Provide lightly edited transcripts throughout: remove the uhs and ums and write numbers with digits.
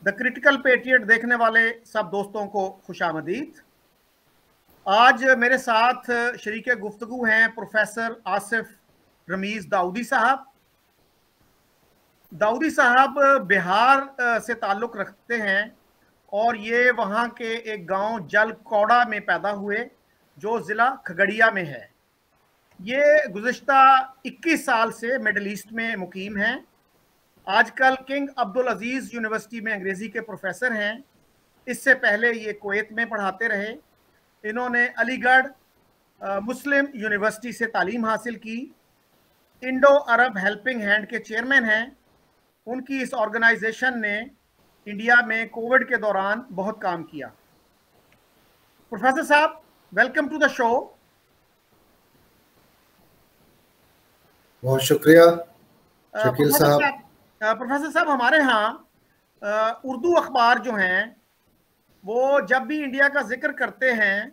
The critical patriot देखने वाले सब दोस्तों को खुशामदीद। आज मेरे साथ शरीके गुफ्तगू हैं प्रोफेसर आसिफ रमीज दाऊदी साहब। दाऊदी साहब बिहार से ताल्लुक़ रखते हैं और ये वहाँ के एक गांव जलकौड़ा में पैदा हुए जो ज़िला खगड़िया में है। ये गुज़िश्ता 21 साल से मिडल ईस्ट में मुकीम हैं। आजकल किंग अब्दुल अजीज़ यूनिवर्सिटी में अंग्रेज़ी के प्रोफेसर हैं। इससे पहले ये कुवैत में पढ़ाते रहे। इन्होंने अलीगढ़ मुस्लिम यूनिवर्सिटी से तालीम हासिल की। इंडो अरब हेल्पिंग हैंड के चेयरमैन हैं। उनकी इस ऑर्गेनाइजेशन ने इंडिया में कोविड के दौरान बहुत काम किया। प्रोफेसर साहब, वेलकम टू द शो। बहुत शुक्रिया शकील साहब। प्रोफेसर साहब, हमारे यहाँ उर्दू अखबार जो हैं वो जब भी इंडिया का जिक्र करते हैं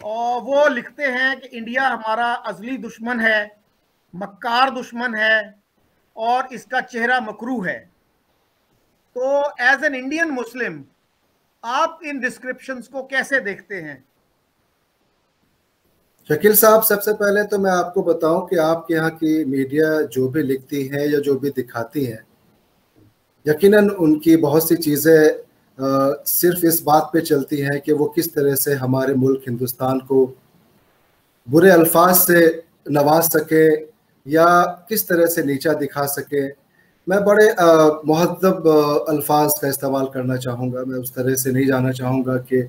और वो लिखते हैं कि इंडिया हमारा अजली दुश्मन है, मक्कार दुश्मन है और इसका चेहरा मकरू है। तो एज एन इंडियन मुस्लिम आप इन डिस्क्रिप्शंस को कैसे देखते हैं? शकील साहब, सबसे पहले तो मैं आपको बताऊं कि आपके यहाँ की मीडिया जो भी लिखती है या जो भी दिखाती है, यकीनन उनकी बहुत सी चीज़ें सिर्फ इस बात पे चलती हैं कि वो किस तरह से हमारे मुल्क हिंदुस्तान को बुरे अल्फाज से नवाज सके या किस तरह से नीचा दिखा सके। मैं बड़े मुहद्दब अल्फाज का इस्तेमाल करना चाहूँगा, मैं उस तरह से नहीं जाना चाहूँगा कि,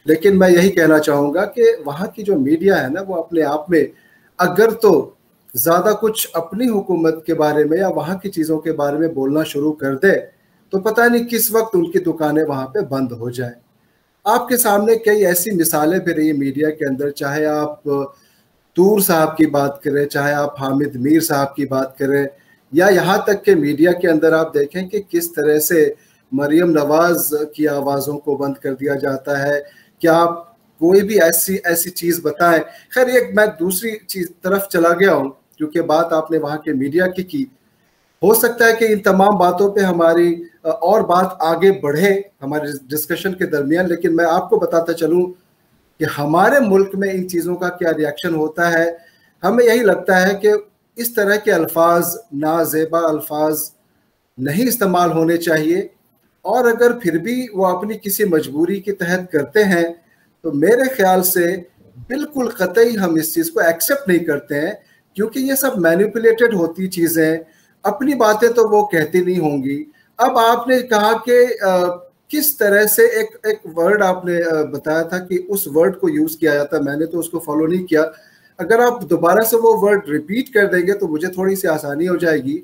लेकिन मैं यही कहना चाहूँगा कि वहाँ की जो मीडिया है ना, वो अपने आप में अगर तो ज़्यादा कुछ अपनी हुकूमत के बारे में या वहाँ की चीज़ों के बारे में बोलना शुरू कर दे तो पता नहीं किस वक्त उनकी दुकानें वहाँ पे बंद हो जाए। आपके सामने कई ऐसी मिसालें भी रही मीडिया के अंदर, चाहे आप तूर साहब की बात करें, चाहे आप हामिद मीर साहब की बात करें, या यहाँ तक के मीडिया के अंदर आप देखें कि किस तरह से मरियम नवाज की आवाज़ों को बंद कर दिया जाता है। क्या आप कोई भी ऐसी चीज़ बताएं? खैर, एक मैं दूसरी चीज़ तरफ चला गया हूँ क्योंकि बात आपने वहाँ के मीडिया की। हो सकता है कि इन तमाम बातों पे हमारी और बात आगे बढ़े हमारे डिस्कशन के दरमियान, लेकिन मैं आपको बताता चलूं कि हमारे मुल्क में इन चीज़ों का क्या रिएक्शन होता है। हमें यही लगता है कि इस तरह के अल्फाज, नाजेबा अल्फाज नहीं इस्तेमाल होने चाहिए, और अगर फिर भी वो अपनी किसी मजबूरी के तहत करते हैं तो मेरे ख्याल से बिल्कुल कतई हम इस चीज़ को एक्सेप्ट नहीं करते हैं, क्योंकि ये सब मैनिपुलेटेड होती चीज़ें, अपनी बातें तो वो कहती नहीं होंगी। अब आपने कहा कि किस तरह से एक वर्ड आपने बताया था कि उस वर्ड को यूज़ किया जाता है, मैंने तो उसको फॉलो नहीं किया। अगर आप दोबारा से वो वर्ड रिपीट कर देंगे तो मुझे थोड़ी सी आसानी हो जाएगी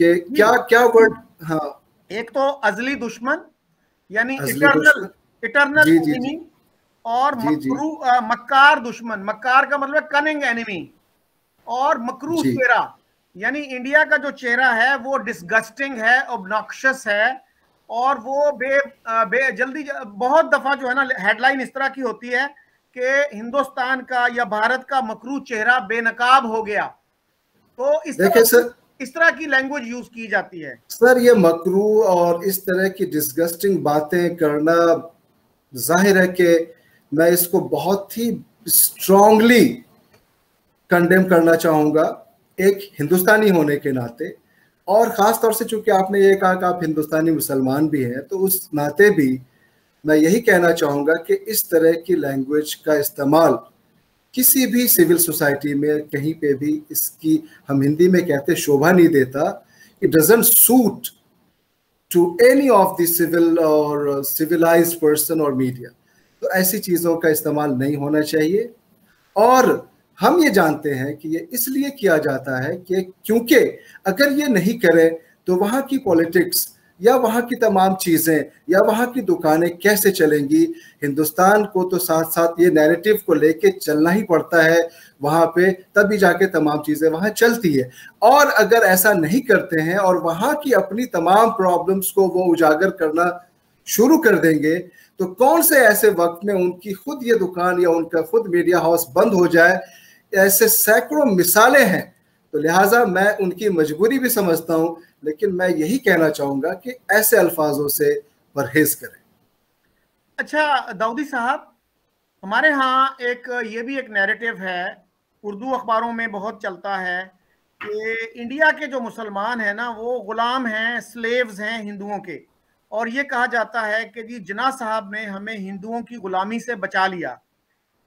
कि क्या क्या वर्ड। हाँ, एक तो अजली दुश्मन यानी इटर्नल एनिमी, और मक्कार दुश्मन। मक्कार का मतलब कनिंग एनिमी, और मकरू चेहरा यानी इंडिया का जो चेहरा है वो डिस्गस्टिंग है, ऑब्नॉक्शियस है, और वो जल्दी बहुत दफा जो है ना हेडलाइन इस तरह की होती है कि हिंदुस्तान का या भारत का मकरू चेहरा बेनकाब हो गया। तो इस तरह की लैंग्वेज यूज की जाती है। सर, ये मकरू और इस तरह की डिस्गस्टिंग बातें करना, जाहिर है कि मैं इसको बहुत ही स्ट्रांगली कंडेम करना चाहूँगा एक हिंदुस्तानी होने के नाते, और ख़ास तौर से चूंकि आपने ये कहा कि आप हिंदुस्तानी मुसलमान भी हैं, तो उस नाते भी मैं यही कहना चाहूँगा कि इस तरह की लैंग्वेज का इस्तेमाल किसी भी सिविल सोसाइटी में कहीं पे भी इसकी, हम हिंदी में कहते शोभा नहीं देता। It doesn't suit to any of the civil और सिविलाइज्ड पर्सन और मीडिया। तो ऐसी चीज़ों का इस्तेमाल नहीं होना चाहिए, और हम ये जानते हैं कि ये इसलिए किया जाता है कि क्योंकि अगर ये नहीं करें तो वहाँ की पॉलिटिक्स या वहाँ की तमाम चीज़ें या वहाँ की दुकानें कैसे चलेंगी। हिंदुस्तान को तो साथ साथ ये नैरेटिव को लेके चलना ही पड़ता है वहाँ पे, तभी जाके तमाम चीज़ें वहाँ चलती है। और अगर ऐसा नहीं करते हैं और वहाँ की अपनी तमाम प्रॉब्लम्स को वो उजागर करना शुरू कर देंगे, तो कौन से ऐसे वक्त में उनकी खुद ये दुकान या उनका खुद मीडिया हाउस बंद हो जाए। ऐसे सैकड़ों मिसालें हैं। तो लिहाजा मैं उनकी मजबूरी भी समझता हूं, लेकिन मैं यही कहना चाहूंगा कि ऐसे अल्फाजों से परहेज करें। अच्छा दाऊदी साहब, हमारे यहाँ एक ये भी एक नैरेटिव है, उर्दू अखबारों में बहुत चलता है कि इंडिया के जो मुसलमान हैं ना वो गुलाम हैं, स्लेव्स हैं हिंदुओं के, और ये कहा जाता है कि जी जिन्ना साहब ने हमें हिंदुओं की गुलामी से बचा लिया।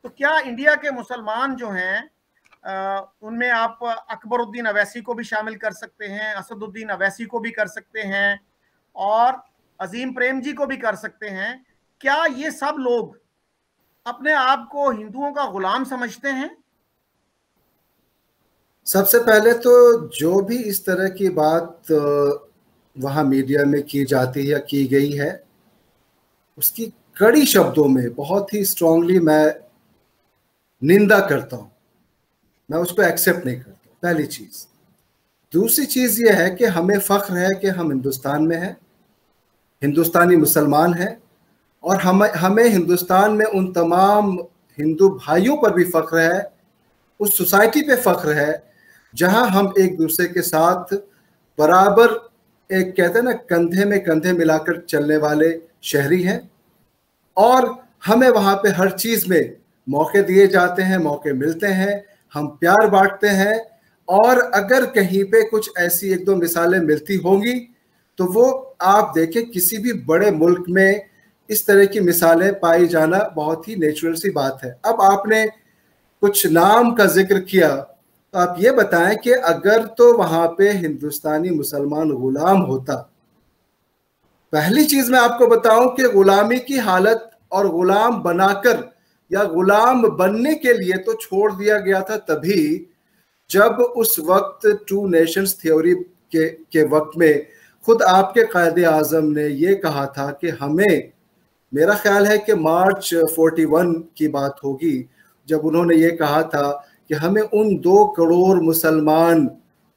तो क्या इंडिया के मुसलमान जो हैं उनमें आप अकबरुद्दीन अवैसी को भी शामिल कर सकते हैं, असदुद्दीन अवैसी को भी कर सकते हैं, और अजीम प्रेम जी को भी कर सकते हैं, क्या ये सब लोग अपने आप को हिंदुओं का गुलाम समझते हैं? सबसे पहले तो जो भी इस तरह की बात वहाँ मीडिया में की जाती है या की गई है, उसकी कड़ी शब्दों में बहुत ही स्ट्रांगली मैं निंदा करता हूँ, मैं उसको एक्सेप्ट नहीं करता, पहली चीज़। दूसरी चीज़ ये है कि हमें फ़ख्र है कि हम हिंदुस्तान में हैं, हिंदुस्तानी मुसलमान हैं, और हमें हिंदुस्तान में उन तमाम हिंदू भाइयों पर भी फ़ख्र है, उस सोसाइटी पे फ़ख्र है जहां हम एक दूसरे के साथ बराबर, एक कहते हैं ना, कंधे में कंधे मिलाकर चलने वाले शहरी हैं, और हमें वहां पे हर चीज़ में मौके दिए जाते हैं, मौके मिलते हैं, हम प्यार बांटते हैं। और अगर कहीं पे कुछ ऐसी एक दो मिसालें मिलती होंगी तो वो आप देखें, किसी भी बड़े मुल्क में इस तरह की मिसालें पाई जाना बहुत ही नेचुरल सी बात है। अब आपने कुछ नाम का जिक्र किया, तो आप ये बताएं कि अगर तो वहां पे हिंदुस्तानी मुसलमान गुलाम होता, पहली चीज मैं आपको बताऊं कि गुलामी की हालत और गुलाम बनाकर या गुलाम बनने के लिए तो छोड़ दिया गया था तभी जब उस वक्त टू नेशंस थ्योरी के वक्त में खुद आपके कायदे आजम ने ये कहा था कि हमें, मेरा ख्याल है कि मार्च 41 की बात होगी, जब उन्होंने ये कहा था कि हमें उन 2 करोड़ मुसलमान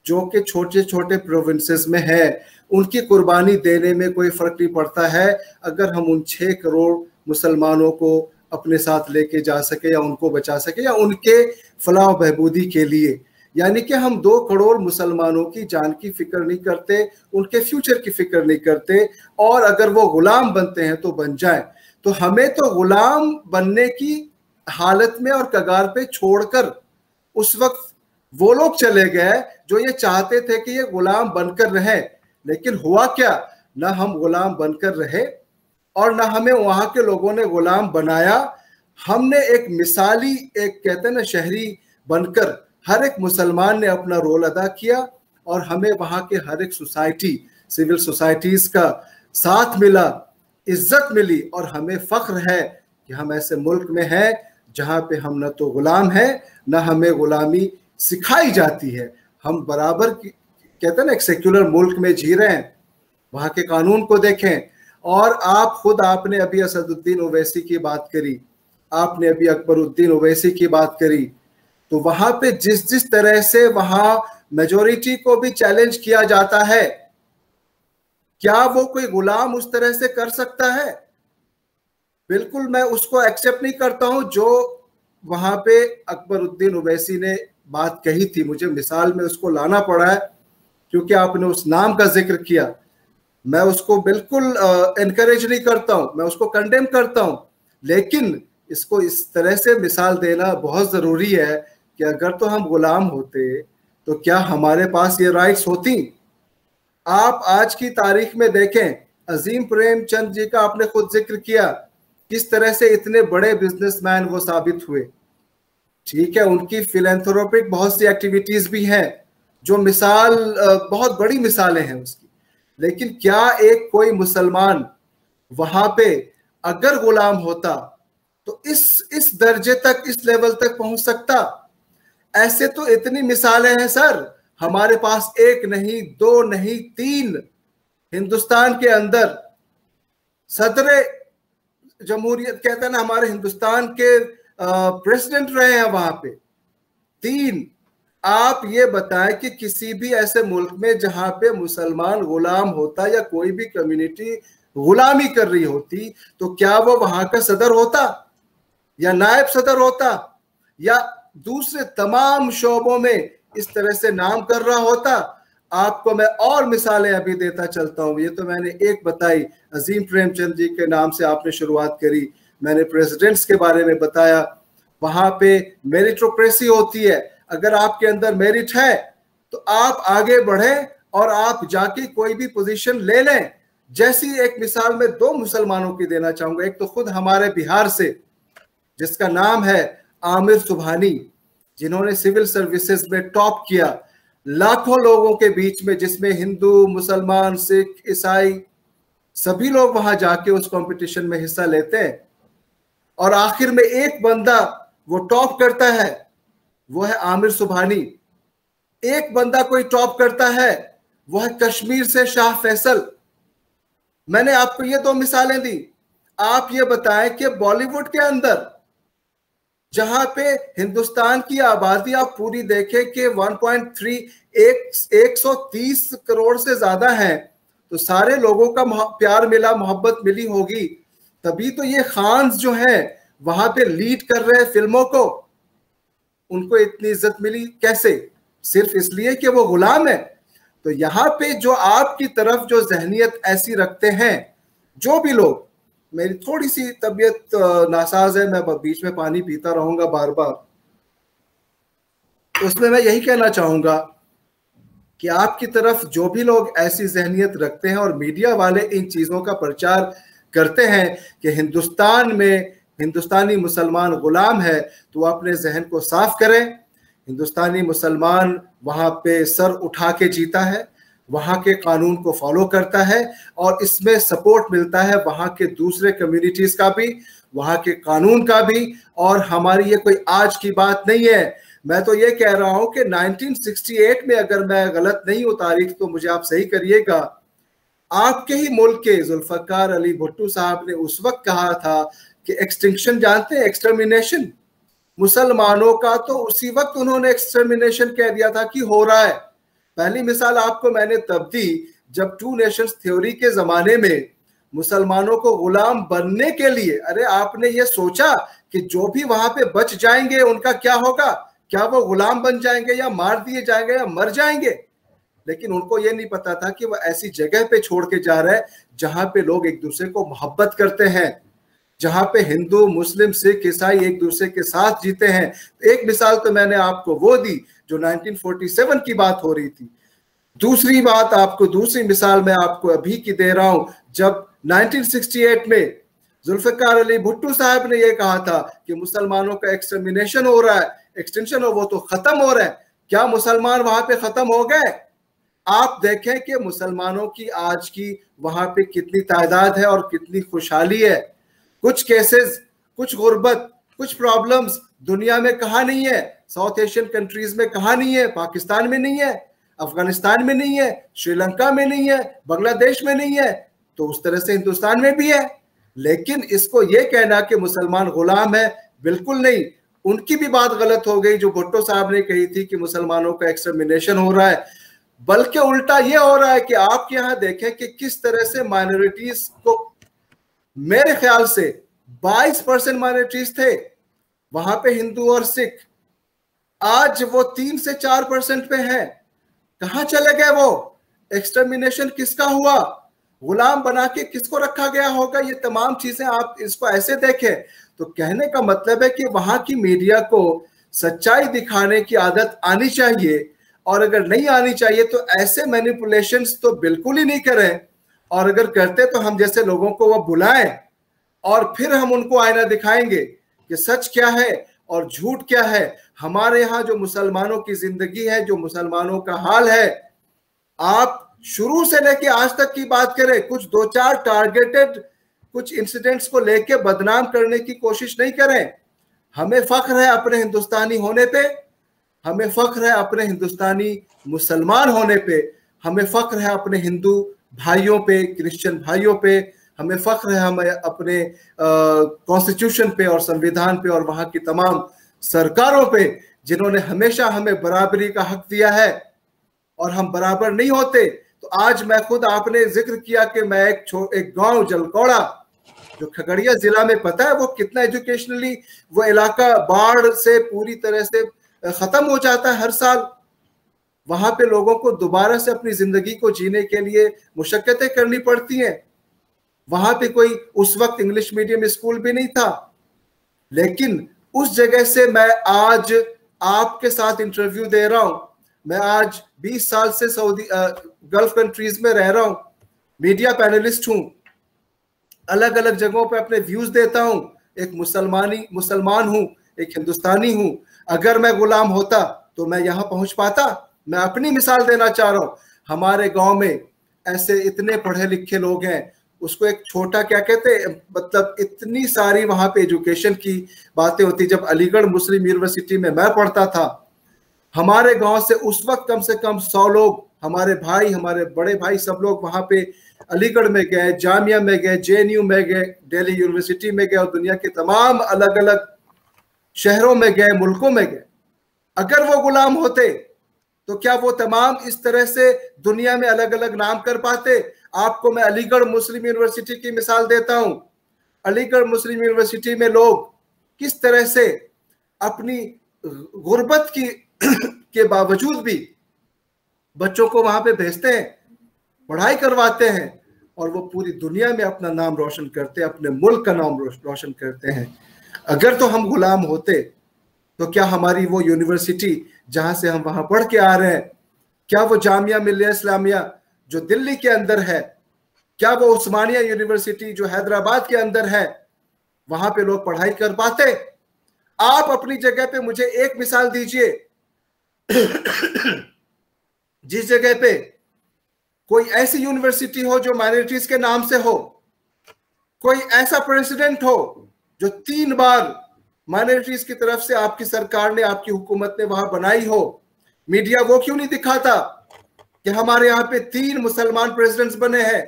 जो कि छोटे छोटे प्रोविंसेस में हैं, उनकी कुर्बानी देने में कोई फर्क नहीं पड़ता है अगर हम उन 6 करोड़ मुसलमानों को अपने साथ लेके जा सके या उनको बचा सके या उनके फलाह बहबूदी के लिए। यानी कि हम 2 करोड़ मुसलमानों की जान की फिक्र नहीं करते, उनके फ्यूचर की फिक्र नहीं करते, और अगर वो गुलाम बनते हैं तो बन जाएं। तो हमें तो गुलाम बनने की हालत में और कगार पे छोड़कर उस वक्त वो लोग चले गए जो ये चाहते थे कि ये गुलाम बनकर रहें। लेकिन हुआ क्या, ना हम गुलाम बनकर रहे और ना हमें वहां के लोगों ने गुलाम बनाया। हमने एक मिसाली, एक कहते हैं ना, शहरी बनकर हर एक मुसलमान ने अपना रोल अदा किया, और हमें वहां के हर एक सोसाइटी, सिविल सोसाइटीज का साथ मिला, इज्जत मिली, और हमें फख्र है कि हम ऐसे मुल्क में हैं जहां पे हम न तो गुलाम हैं न हमें गुलामी सिखाई जाती है। हम बराबर की, कहते हैं ना, एक सेक्युलर मुल्क में जी रहे हैं। वहां के कानून को देखें, और आप खुद, आपने अभी असदुद्दीन ओवैसी की बात करी, आपने अभी अकबरुद्दीन ओवैसी की बात करी, तो वहां पे जिस तरह से वहां मेजोरिटी को भी चैलेंज किया जाता है, क्या वो कोई गुलाम उस तरह से कर सकता है? बिल्कुल मैं उसको एक्सेप्ट नहीं करता हूं जो वहां पे अकबरुद्दीन ओवैसी ने बात कही थी। मुझे मिसाल में उसको लाना पड़ा है क्योंकि आपने उस नाम का जिक्र किया। मैं उसको बिल्कुल एनकरेज नहीं करता हूं, मैं उसको कंडेम करता हूं, लेकिन इसको इस तरह से मिसाल देना बहुत जरूरी है कि अगर तो हम गुलाम होते तो क्या हमारे पास ये राइट्स होती? आप आज की तारीख में देखें, अजीम प्रेमचंद जी का आपने खुद जिक्र किया, किस तरह से इतने बड़े बिजनेसमैन वो साबित हुए। ठीक है, उनकी फिलेंथ्रोपिक बहुत सी एक्टिविटीज भी हैं जो मिसाल, बहुत बड़ी मिसालें हैं उसकी, लेकिन क्या एक कोई मुसलमान वहां पे अगर गुलाम होता तो इस दर्जे तक, इस लेवल तक पहुंच सकता? ऐसे तो इतनी मिसालें हैं सर, हमारे पास 1 नहीं 2 नहीं 3 हिंदुस्तान के अंदर सदर जमहूरियत, कहते हैं ना, हमारे हिंदुस्तान के प्रेसिडेंट रहे हैं वहां पे 3। आप ये बताएं कि किसी भी ऐसे मुल्क में जहां पे मुसलमान गुलाम होता या कोई भी कम्युनिटी गुलामी कर रही होती, तो क्या वो वहां का सदर होता या नायब सदर होता या दूसरे तमाम शोबों में इस तरह से नाम कर रहा होता। आपको मैं और मिसालें अभी देता चलता हूँ। ये तो मैंने एक बताई, अजीम प्रेमचंद जी के नाम से आपने शुरुआत करी, मैंने प्रेसिडेंट्स के बारे में बताया। वहां पे मेरिटोक्रेसी होती है, अगर आपके अंदर मेरिट है तो आप आगे बढ़े और आप जाके कोई भी पोजीशन ले लें। जैसी एक मिसाल मैं 2 मुसलमानों की देना चाहूंगा। एक तो खुद हमारे बिहार से, जिसका नाम है आमिर सुबहानी, जिन्होंने सिविल सर्विसेज में टॉप किया, लाखों लोगों के बीच में, जिसमें हिंदू, मुसलमान, सिख, ईसाई सभी लोग वहां जाके उस कंपटीशन में हिस्सा लेते हैं। और आखिर में एक बंदा वो टॉप करता है, वो है आमिर सुबहानी। एक बंदा कोई टॉप करता है, वो है कश्मीर से शाह फैसल। मैंने आपको ये 2 मिसालें दी। आप ये बताएं कि बॉलीवुड के अंदर, जहां पे हिंदुस्तान की आबादी आप पूरी देखें कि 130 करोड़ से ज्यादा है, तो सारे लोगों का प्यार मिला, मोहब्बत मिली होगी, तभी तो ये खान्स जो हैं वहां पे लीड कर रहे हैं फिल्मों को। उनको इतनी इज्जत मिली कैसे? सिर्फ इसलिए कि वो गुलाम है। तो यहाँ पे जो आपकी तरफ जो जहनियत ऐसी रखते हैं जो भी लोग, मेरी थोड़ी सी तबीयत नासाज है, मैं बीच में पानी पीता रहूंगा बार बार, तो उसमें मैं यही कहना चाहूंगा कि आपकी तरफ जो भी लोग ऐसी जहनियत रखते हैं और मीडिया वाले इन चीजों का प्रचार करते हैं कि हिंदुस्तान में हिंदुस्तानी मुसलमान गुलाम है, तो अपने जहन को साफ करें। हिंदुस्तानी मुसलमान वहां पे सर उठा के जीता है, वहां के कानून को फॉलो करता है, और इसमें सपोर्ट मिलता है वहां के दूसरे कम्युनिटीज का भी, वहां के कानून का भी। और हमारी ये कोई आज की बात नहीं है। मैं तो ये कह रहा हूं कि 1968 में, अगर मैं गलत नहीं हूं तारीख तो मुझे आप सही करिएगा, आपके ही मुल्क के जुल्फकार अली भुट्टो साहब ने उस वक्त कहा था कि एक्सटिंक्शन, जानते हैं एक्सटर्मिनेशन मुसलमानों का, तो उसी वक्त उन्होंने एक्सटर्मिनेशन कह दिया था कि हो रहा है। पहली मिसाल आपको मैंने तब दी जब 2 नेशंस थ्योरी के जमाने में मुसलमानों को गुलाम बनने के लिए, अरे आपने ये सोचा कि जो भी वहां पे बच जाएंगे उनका क्या होगा? क्या वो गुलाम बन जाएंगे या मार दिए जाएंगे या मर जाएंगे? लेकिन उनको ये नहीं पता था कि वो ऐसी जगह पे छोड़ के जा रहे हैं जहां पे लोग एक दूसरे को मोहब्बत करते हैं, जहां पे हिंदू, मुस्लिम, सिख, ईसाई एक दूसरे के साथ जीते हैं। एक मिसाल तो मैंने आपको वो दी जो 1947 की बात हो रही थी। दूसरी बात आपको, दूसरी मिसाल मैं आपको अभी की दे रहा हूं, जब 1968 में जुल्फकार अली भुट्टो साहब ने यह कहा था कि मुसलमानों का एक्सटर्मिनेशन हो रहा है, एक्सटेंशन हो, वो तो खत्म हो रहा है। क्या मुसलमान वहां पे खत्म हो गए? आप देखें कि मुसलमानों की आज की वहां पे कितनी तादाद है और कितनी खुशहाली है। कुछ केसेस, कुछ गुर्बत, कुछ प्रॉब्लम्स दुनिया में कहाँ नहीं है? साउथ एशियन कंट्रीज में कहाँ नहीं है? पाकिस्तान में नहीं है, अफगानिस्तान में नहीं है, श्रीलंका में नहीं है, बांग्लादेश में नहीं है, तो उस तरह से हिंदुस्तान में भी है। लेकिन इसको ये कहना कि मुसलमान गुलाम है, बिल्कुल नहीं। उनकी भी बात गलत हो गई जो भुट्टो साहब ने कही थी कि मुसलमानों का एक्सटर्मिनेशन हो रहा है, बल्कि उल्टा ये हो रहा है कि आपके यहाँ देखें कि किस तरह से माइनॉरिटीज को, मेरे ख्याल से 22% माइनॉरिटीज थे वहां पे, हिंदू और सिख, आज वो 3 से 4% पे है। कहां चले गए वो? एक्सटर्मिनेशन किसका हुआ? गुलाम बना के किसको रखा गया होगा? ये तमाम चीजें आप इसको ऐसे देखें तो कहने का मतलब है कि वहां की मीडिया को सच्चाई दिखाने की आदत आनी चाहिए, और अगर नहीं आनी चाहिए तो ऐसे मैनिपुलेशंस तो बिल्कुल ही नहीं करें। और अगर करते तो हम जैसे लोगों को वो बुलाएं और फिर हम उनको आईना दिखाएंगे कि सच क्या है और झूठ क्या है। हमारे यहाँ जो मुसलमानों की जिंदगी है, जो मुसलमानों का हाल है, आप शुरू से लेके आज तक की बात करें, कुछ 2-4 टारगेटेड कुछ इंसिडेंट्स को लेके बदनाम करने की कोशिश नहीं करें। हमें फख्र है अपने हिंदुस्तानी होने पे, हमें फख्र है अपने हिंदुस्तानी मुसलमान होने पे, हमें फख्र है अपने हिंदू भाइयों पे, क्रिश्चियन भाइयों पे, हमें फख्र है हमें अपने कॉन्स्टिट्यूशन पे और संविधान पे और वहां की तमाम सरकारों पे जिन्होंने हमेशा हमें बराबरी का हक दिया है और हम बराबर नहीं होते। तो आज मैं खुद, आपने जिक्र किया कि मैं एक गांव जलकौड़ा जो खगड़िया जिला में, पता है वो कितना एजुकेशनली वो इलाका बाढ़ से पूरी तरह से खत्म हो जाता है हर साल। वहां पे लोगों को दोबारा से अपनी जिंदगी को जीने के लिए मुशक्कतें करनी पड़ती हैं। वहां पे कोई उस वक्त इंग्लिश मीडियम स्कूल भी नहीं था, लेकिन उस जगह से मैं आज आपके साथ इंटरव्यू दे रहा हूं। मैं आज 20 साल से सऊदी गल्फ कंट्रीज में रह रहा हूं, मीडिया पैनलिस्ट हूं, अलग अलग जगहों पे अपने व्यूज देता हूं। एक मुसलमान हूं, एक हिंदुस्तानी हूं। अगर मैं गुलाम होता तो मैं यहां पहुंच पाता? मैं अपनी मिसाल देना चाह रहा हूं। हमारे गांव में ऐसे इतने पढ़े लिखे लोग हैं, उसको एक छोटा क्या कहते हैं, मतलब इतनी सारी वहां पे एजुकेशन की बातें होती। जब अलीगढ़ मुस्लिम यूनिवर्सिटी में मैं पढ़ता था, हमारे गांव से उस वक्त कम से कम 100 लोग, हमारे भाई, हमारे बड़े भाई, सब लोग वहां पे अलीगढ़ में गए, जामिया में गए, JNU में गए, दिल्ली यूनिवर्सिटी में गए और दुनिया के तमाम अलग अलग शहरों में गए, मुल्कों में गए। अगर वो गुलाम होते तो क्या वो तमाम इस तरह से दुनिया में अलग अलग नाम कर पाते? आपको मैं अलीगढ़ मुस्लिम यूनिवर्सिटी की मिसाल देता हूं। अलीगढ़ मुस्लिम यूनिवर्सिटी में लोग किस तरह से अपनी गुर्बत की के बावजूद भी बच्चों को वहां पे भेजते हैं, पढ़ाई करवाते हैं और वो पूरी दुनिया में अपना नाम रोशन करते हैं, अपने मुल्क का नाम रोशन करते हैं। अगर तो हम गुलाम होते तो क्या हमारी वो यूनिवर्सिटी जहां से हम वहां पढ़ के आ रहे हैं, क्या वो जामिया मिल्लिया इस्लामिया जो दिल्ली के अंदर है, क्या वो उस्मानिया यूनिवर्सिटी जो हैदराबाद के अंदर है, वहां पे लोग पढ़ाई कर पाते? आप अपनी जगह पे मुझे एक मिसाल दीजिए जिस जगह पे कोई ऐसी यूनिवर्सिटी हो जो माइनॉरिटीज के नाम से हो, कोई ऐसा प्रेसिडेंट हो जो 3 बार माइनॉरिटीज की तरफ से आपकी सरकार ने, आपकी हुकूमत ने वहां बनाई हो। मीडिया वो क्यों नहीं दिखाता कि हमारे यहाँ पे 3 मुसलमान प्रेसिडेंट्स बने हैं?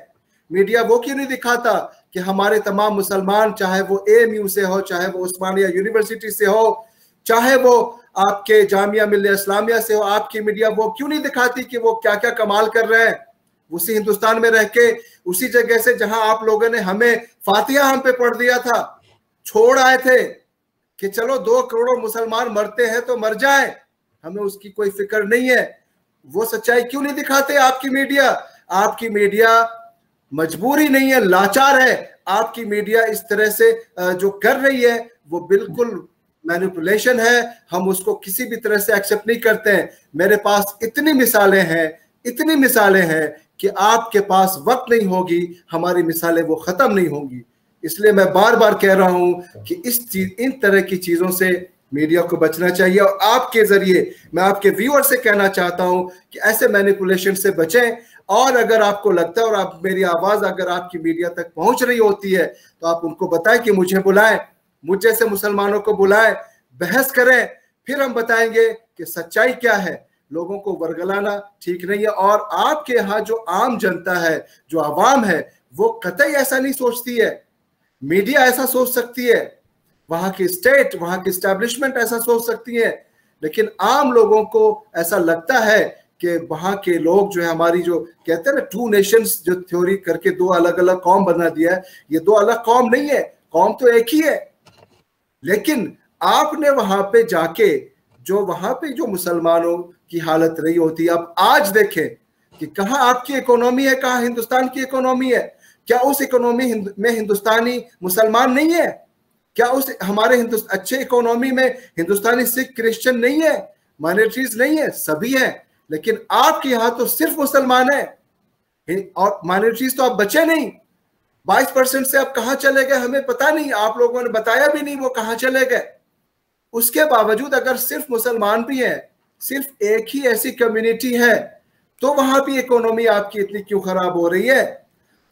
मीडिया वो क्यों नहीं दिखाता कि हमारे तमाम मुसलमान, चाहे वो AMU से हो, चाहे वो उस्मानिया यूनिवर्सिटी से हो, चाहे वो आपके जामिया मिल्लिया इस्लामिया से हो, आपकी मीडिया वो क्यों नहीं दिखाती कि वो क्या क्या कमाल कर रहे हैं उसी हिंदुस्तान में रह के, उसी जगह से जहां आप लोगों ने हमें फातिहा हम पे पढ़ दिया था, छोड़ आए थे कि चलो 2 करोड़ मुसलमान मरते हैं तो मर जाए, हमें उसकी कोई फिक्र नहीं है। वो सच्चाई क्यों नहीं दिखाते आपकी मीडिया? आपकी मीडिया मजबूरी नहीं है, लाचार है। आपकी मीडिया इस तरह से जो कर रही है वो बिल्कुल मैनिपुलेशन है। हम उसको किसी भी तरह से एक्सेप्ट नहीं करते हैं। मेरे पास इतनी मिसालें हैं कि आपके पास वक्त नहीं होगी, हमारी मिसालें वो खत्म नहीं होंगी। इसलिए मैं बार बार कह रहा हूं कि इन तरह की चीजों से मीडिया को बचना चाहिए। और आपके जरिए मैं आपके व्यूअर से कहना चाहता हूं कि ऐसे मैनिपुलेशन से बचें। और अगर आपको लगता है और आप मेरी आवाज अगर आपकी मीडिया तक पहुंच रही होती है तो आप उनको बताएं कि मुझे बुलाएं, मुझ जैसे मुसलमानों को बुलाएं, बहस करें, फिर हम बताएंगे कि सच्चाई क्या है। लोगों को वर्गलाना ठीक नहीं है। और आपके यहाँ जो आम जनता है, जो आवाम है, वो कतई ऐसा नहीं सोचती है। मीडिया ऐसा सोच सकती है, वहां की स्टेट, वहां की एस्टैब्लिशमेंट ऐसा सोच सकती है, लेकिन आम लोगों को ऐसा लगता है कि वहां के लोग जो है, हमारी जो कहते हैं ना 2 नेशंस जो थ्योरी करके 2 अलग अलग कौम बना दिया है, ये 2 अलग कौम नहीं है, कौम तो एक ही है। लेकिन आपने वहां पे जाके जो वहां पे जो मुसलमानों की हालत रही होती है, अब आज देखें कि कहाँ आपकी इकोनॉमी है, कहाँ हिंदुस्तान की इकोनॉमी है। क्या उस इकोनॉमी में हिंदुस्तानी मुसलमान नहीं है? क्या उस हमारे अच्छे इकोनॉमी में हिंदुस्तानी सिख क्रिश्चियन नहीं है, माइनॉरिटीज नहीं है? सभी है। लेकिन आपके यहाँ तो सिर्फ मुसलमान है और माइनॉरिटीज तो आप बचे नहीं। 22% से आप कहाँ चले गए हमें पता नहीं, आप लोगों ने बताया भी नहीं वो कहाँ चले गए। उसके बावजूद अगर सिर्फ मुसलमान भी है, सिर्फ एक ही ऐसी कम्युनिटी है, तो वहां भी इकोनॉमी आपकी इतनी क्यों खराब हो रही है?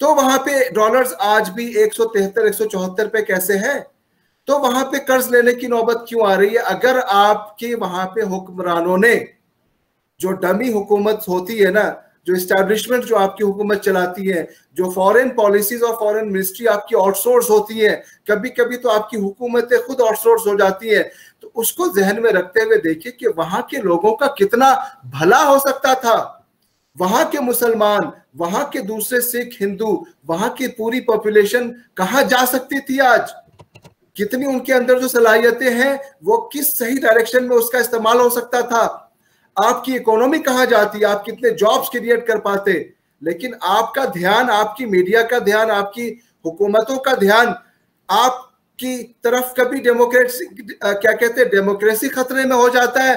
तो वहां पे डॉलर्स आज भी 173 174 पे कैसे है? तो वहां पे कर्ज लेने की नौबत क्यों आ रही है? अगर आपके वहां पे हुक्मरानों ने, जो डमी हुकूमत होती है ना, जो इस्टेब्लिशमेंट जो आपकी हुकूमत चलाती है, जो फॉरेन पॉलिसीज और फॉरेन मिनिस्ट्री आपकी आउटसोर्स होती है, कभी कभी तो आपकी हुकूमतें खुद आउटसोर्स हो जाती है, तो उसको जहन में रखते हुए देखिए कि वहां के लोगों का कितना भला हो सकता था। वहां के मुसलमान, वहां के दूसरे सिख, हिंदू, वहां की पूरी पॉपुलेशन कहाँ जा सकती थी आज? कितनी उनके अंदर जो सलाहियतें हैं वो किस सही डायरेक्शन में उसका इस्तेमाल हो सकता था? आपकी इकोनॉमी कहाँ जाती, आप कितने जॉब्स क्रिएट कर पाते। लेकिन आपका ध्यान, आपकी मीडिया का ध्यान, आपकी हुकूमतों का ध्यान आपकी तरफ कभी डेमोक्रेसी, क्या कहते हैं, डेमोक्रेसी खतरे में हो जाता है,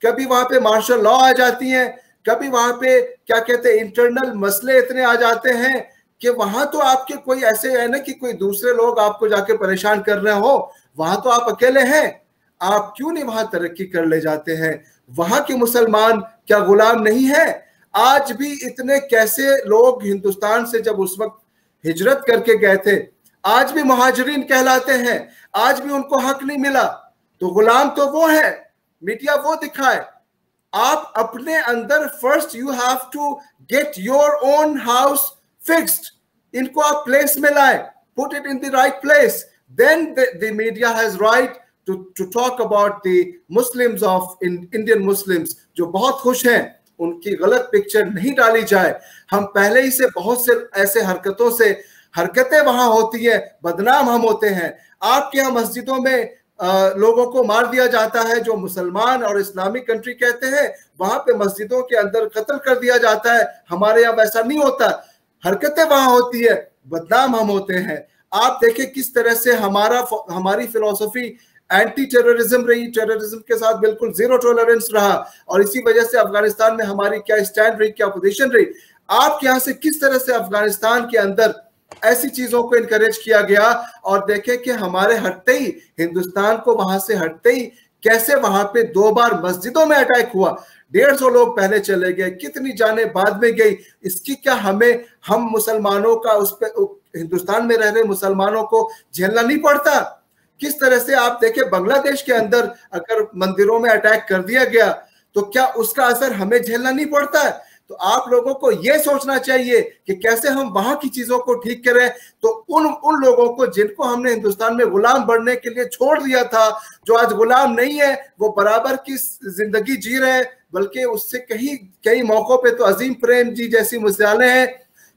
कभी वहां पे मार्शल लॉ आ जाती है, कभी वहां पे क्या कहते हैं इंटरनल मसले इतने आ जाते हैं कि वहां तो आपके कोई ऐसे है ना कि कोई दूसरे लोग आपको जाके परेशान कर रहे हो, वहां तो आप अकेले हैं। आप क्यों नहीं वहां तरक्की कर ले जाते हैं? वहां के मुसलमान क्या गुलाम नहीं है? आज भी इतने कैसे लोग हिंदुस्तान से जब उस वक्त हिजरत करके गए थे, आज भी मुहाजिरीन कहलाते हैं, आज भी उनको हक नहीं मिला। तो गुलाम तो वो है, मीडिया वो दिखाए। आप अपने अंदर first you have to get your own house fixed, इनको आप प्लेस में लाए, put it in the right place, then the media has right to talk about the Muslims of Indian Muslims जो बहुत खुश हैं, उनकी गलत पिक्चर नहीं डाली जाए। हम पहले ही से बहुत से ऐसे हरकतें वहां होती है, बदनाम हम होते हैं। आपके यहाँ मस्जिदों में लोगों को मार दिया जाता है, जो मुसलमान और इस्लामिक कंट्री कहते हैं, वहां पे मस्जिदों के अंदर कत्ल कर दिया जाता है। हमारे यहाँ वैसा नहीं होता, हरकतें वहां होती है, बदनाम हम होते हैं। आप देखें किस तरह से हमारी फिलॉसफी एंटी टेररिज्म रही, टेररिज्म के साथ बिल्कुल जीरो टॉलरेंस रहा, और इसी वजह से अफगानिस्तान में हमारी क्या स्टैंड रही, क्या पोजीशन रही। आपके यहाँ से किस तरह से अफगानिस्तान के अंदर ऐसी चीजों को इनकरेज किया गया, और देखें कि हमारे हटते ही, हिंदुस्तान को वहां से हटते ही कैसे वहां पे 2 बार मस्जिदों में अटैक हुआ, 150 लोग पहले चले गए, कितनी जाने बाद में गई। इसकी क्या हम मुसलमानों का उस पर, हिंदुस्तान में रह रहे मुसलमानों को झेलना नहीं पड़ता? किस तरह से आप देखें बांग्लादेश के अंदर अगर मंदिरों में अटैक कर दिया गया तो क्या उसका असर हमें झेलना नहीं पड़ता है? तो आप लोगों को यह सोचना चाहिए कि कैसे हम वहां की चीजों को ठीक करें। तो उन लोगों को जिनको हमने हिंदुस्तान में गुलाम बनने के लिए छोड़ दिया था, जो आज गुलाम नहीं है, वो बराबर की जिंदगी जी रहे हैं, बल्कि उससे कई मौकों पे तो अजीम प्रेम जी जैसी मिसालें हैं,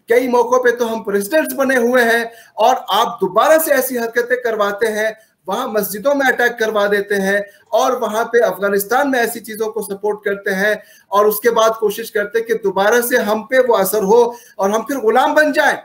कई मौकों पे तो हम प्रेसिडेंट्स बने हुए हैं, और आप दोबारा से ऐसी हरकतें करवाते हैं, वहां मस्जिदों में अटैक करवा देते हैं, और वहां पे अफगानिस्तान में ऐसी चीजों को सपोर्ट करते हैं, और उसके बाद कोशिश करते हैं कि दोबारा से हम पे वो असर हो और हम फिर गुलाम बन जाएं।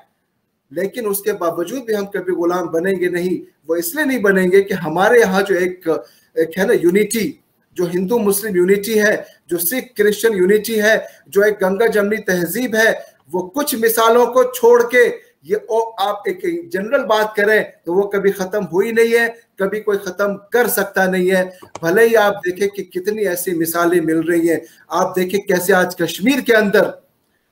लेकिन उसके बावजूद भी हम कभी गुलाम बनेंगे नहीं। वो इसलिए नहीं बनेंगे कि हमारे यहाँ जो एक है ना यूनिटी, जो हिंदू मुस्लिम यूनिटी है, जो सिख क्रिश्चियन यूनिटी है, जो एक गंगा जमनी तहजीब है, वो कुछ मिसालों को छोड़ के ये आप एक जनरल बात करें तो वो कभी खत्म हुई नहीं है, कभी कोई खत्म कर सकता नहीं है। भले ही आप देखें कि कितनी ऐसी मिसालें मिल रही हैं, आप देखें कैसे आज कश्मीर के अंदर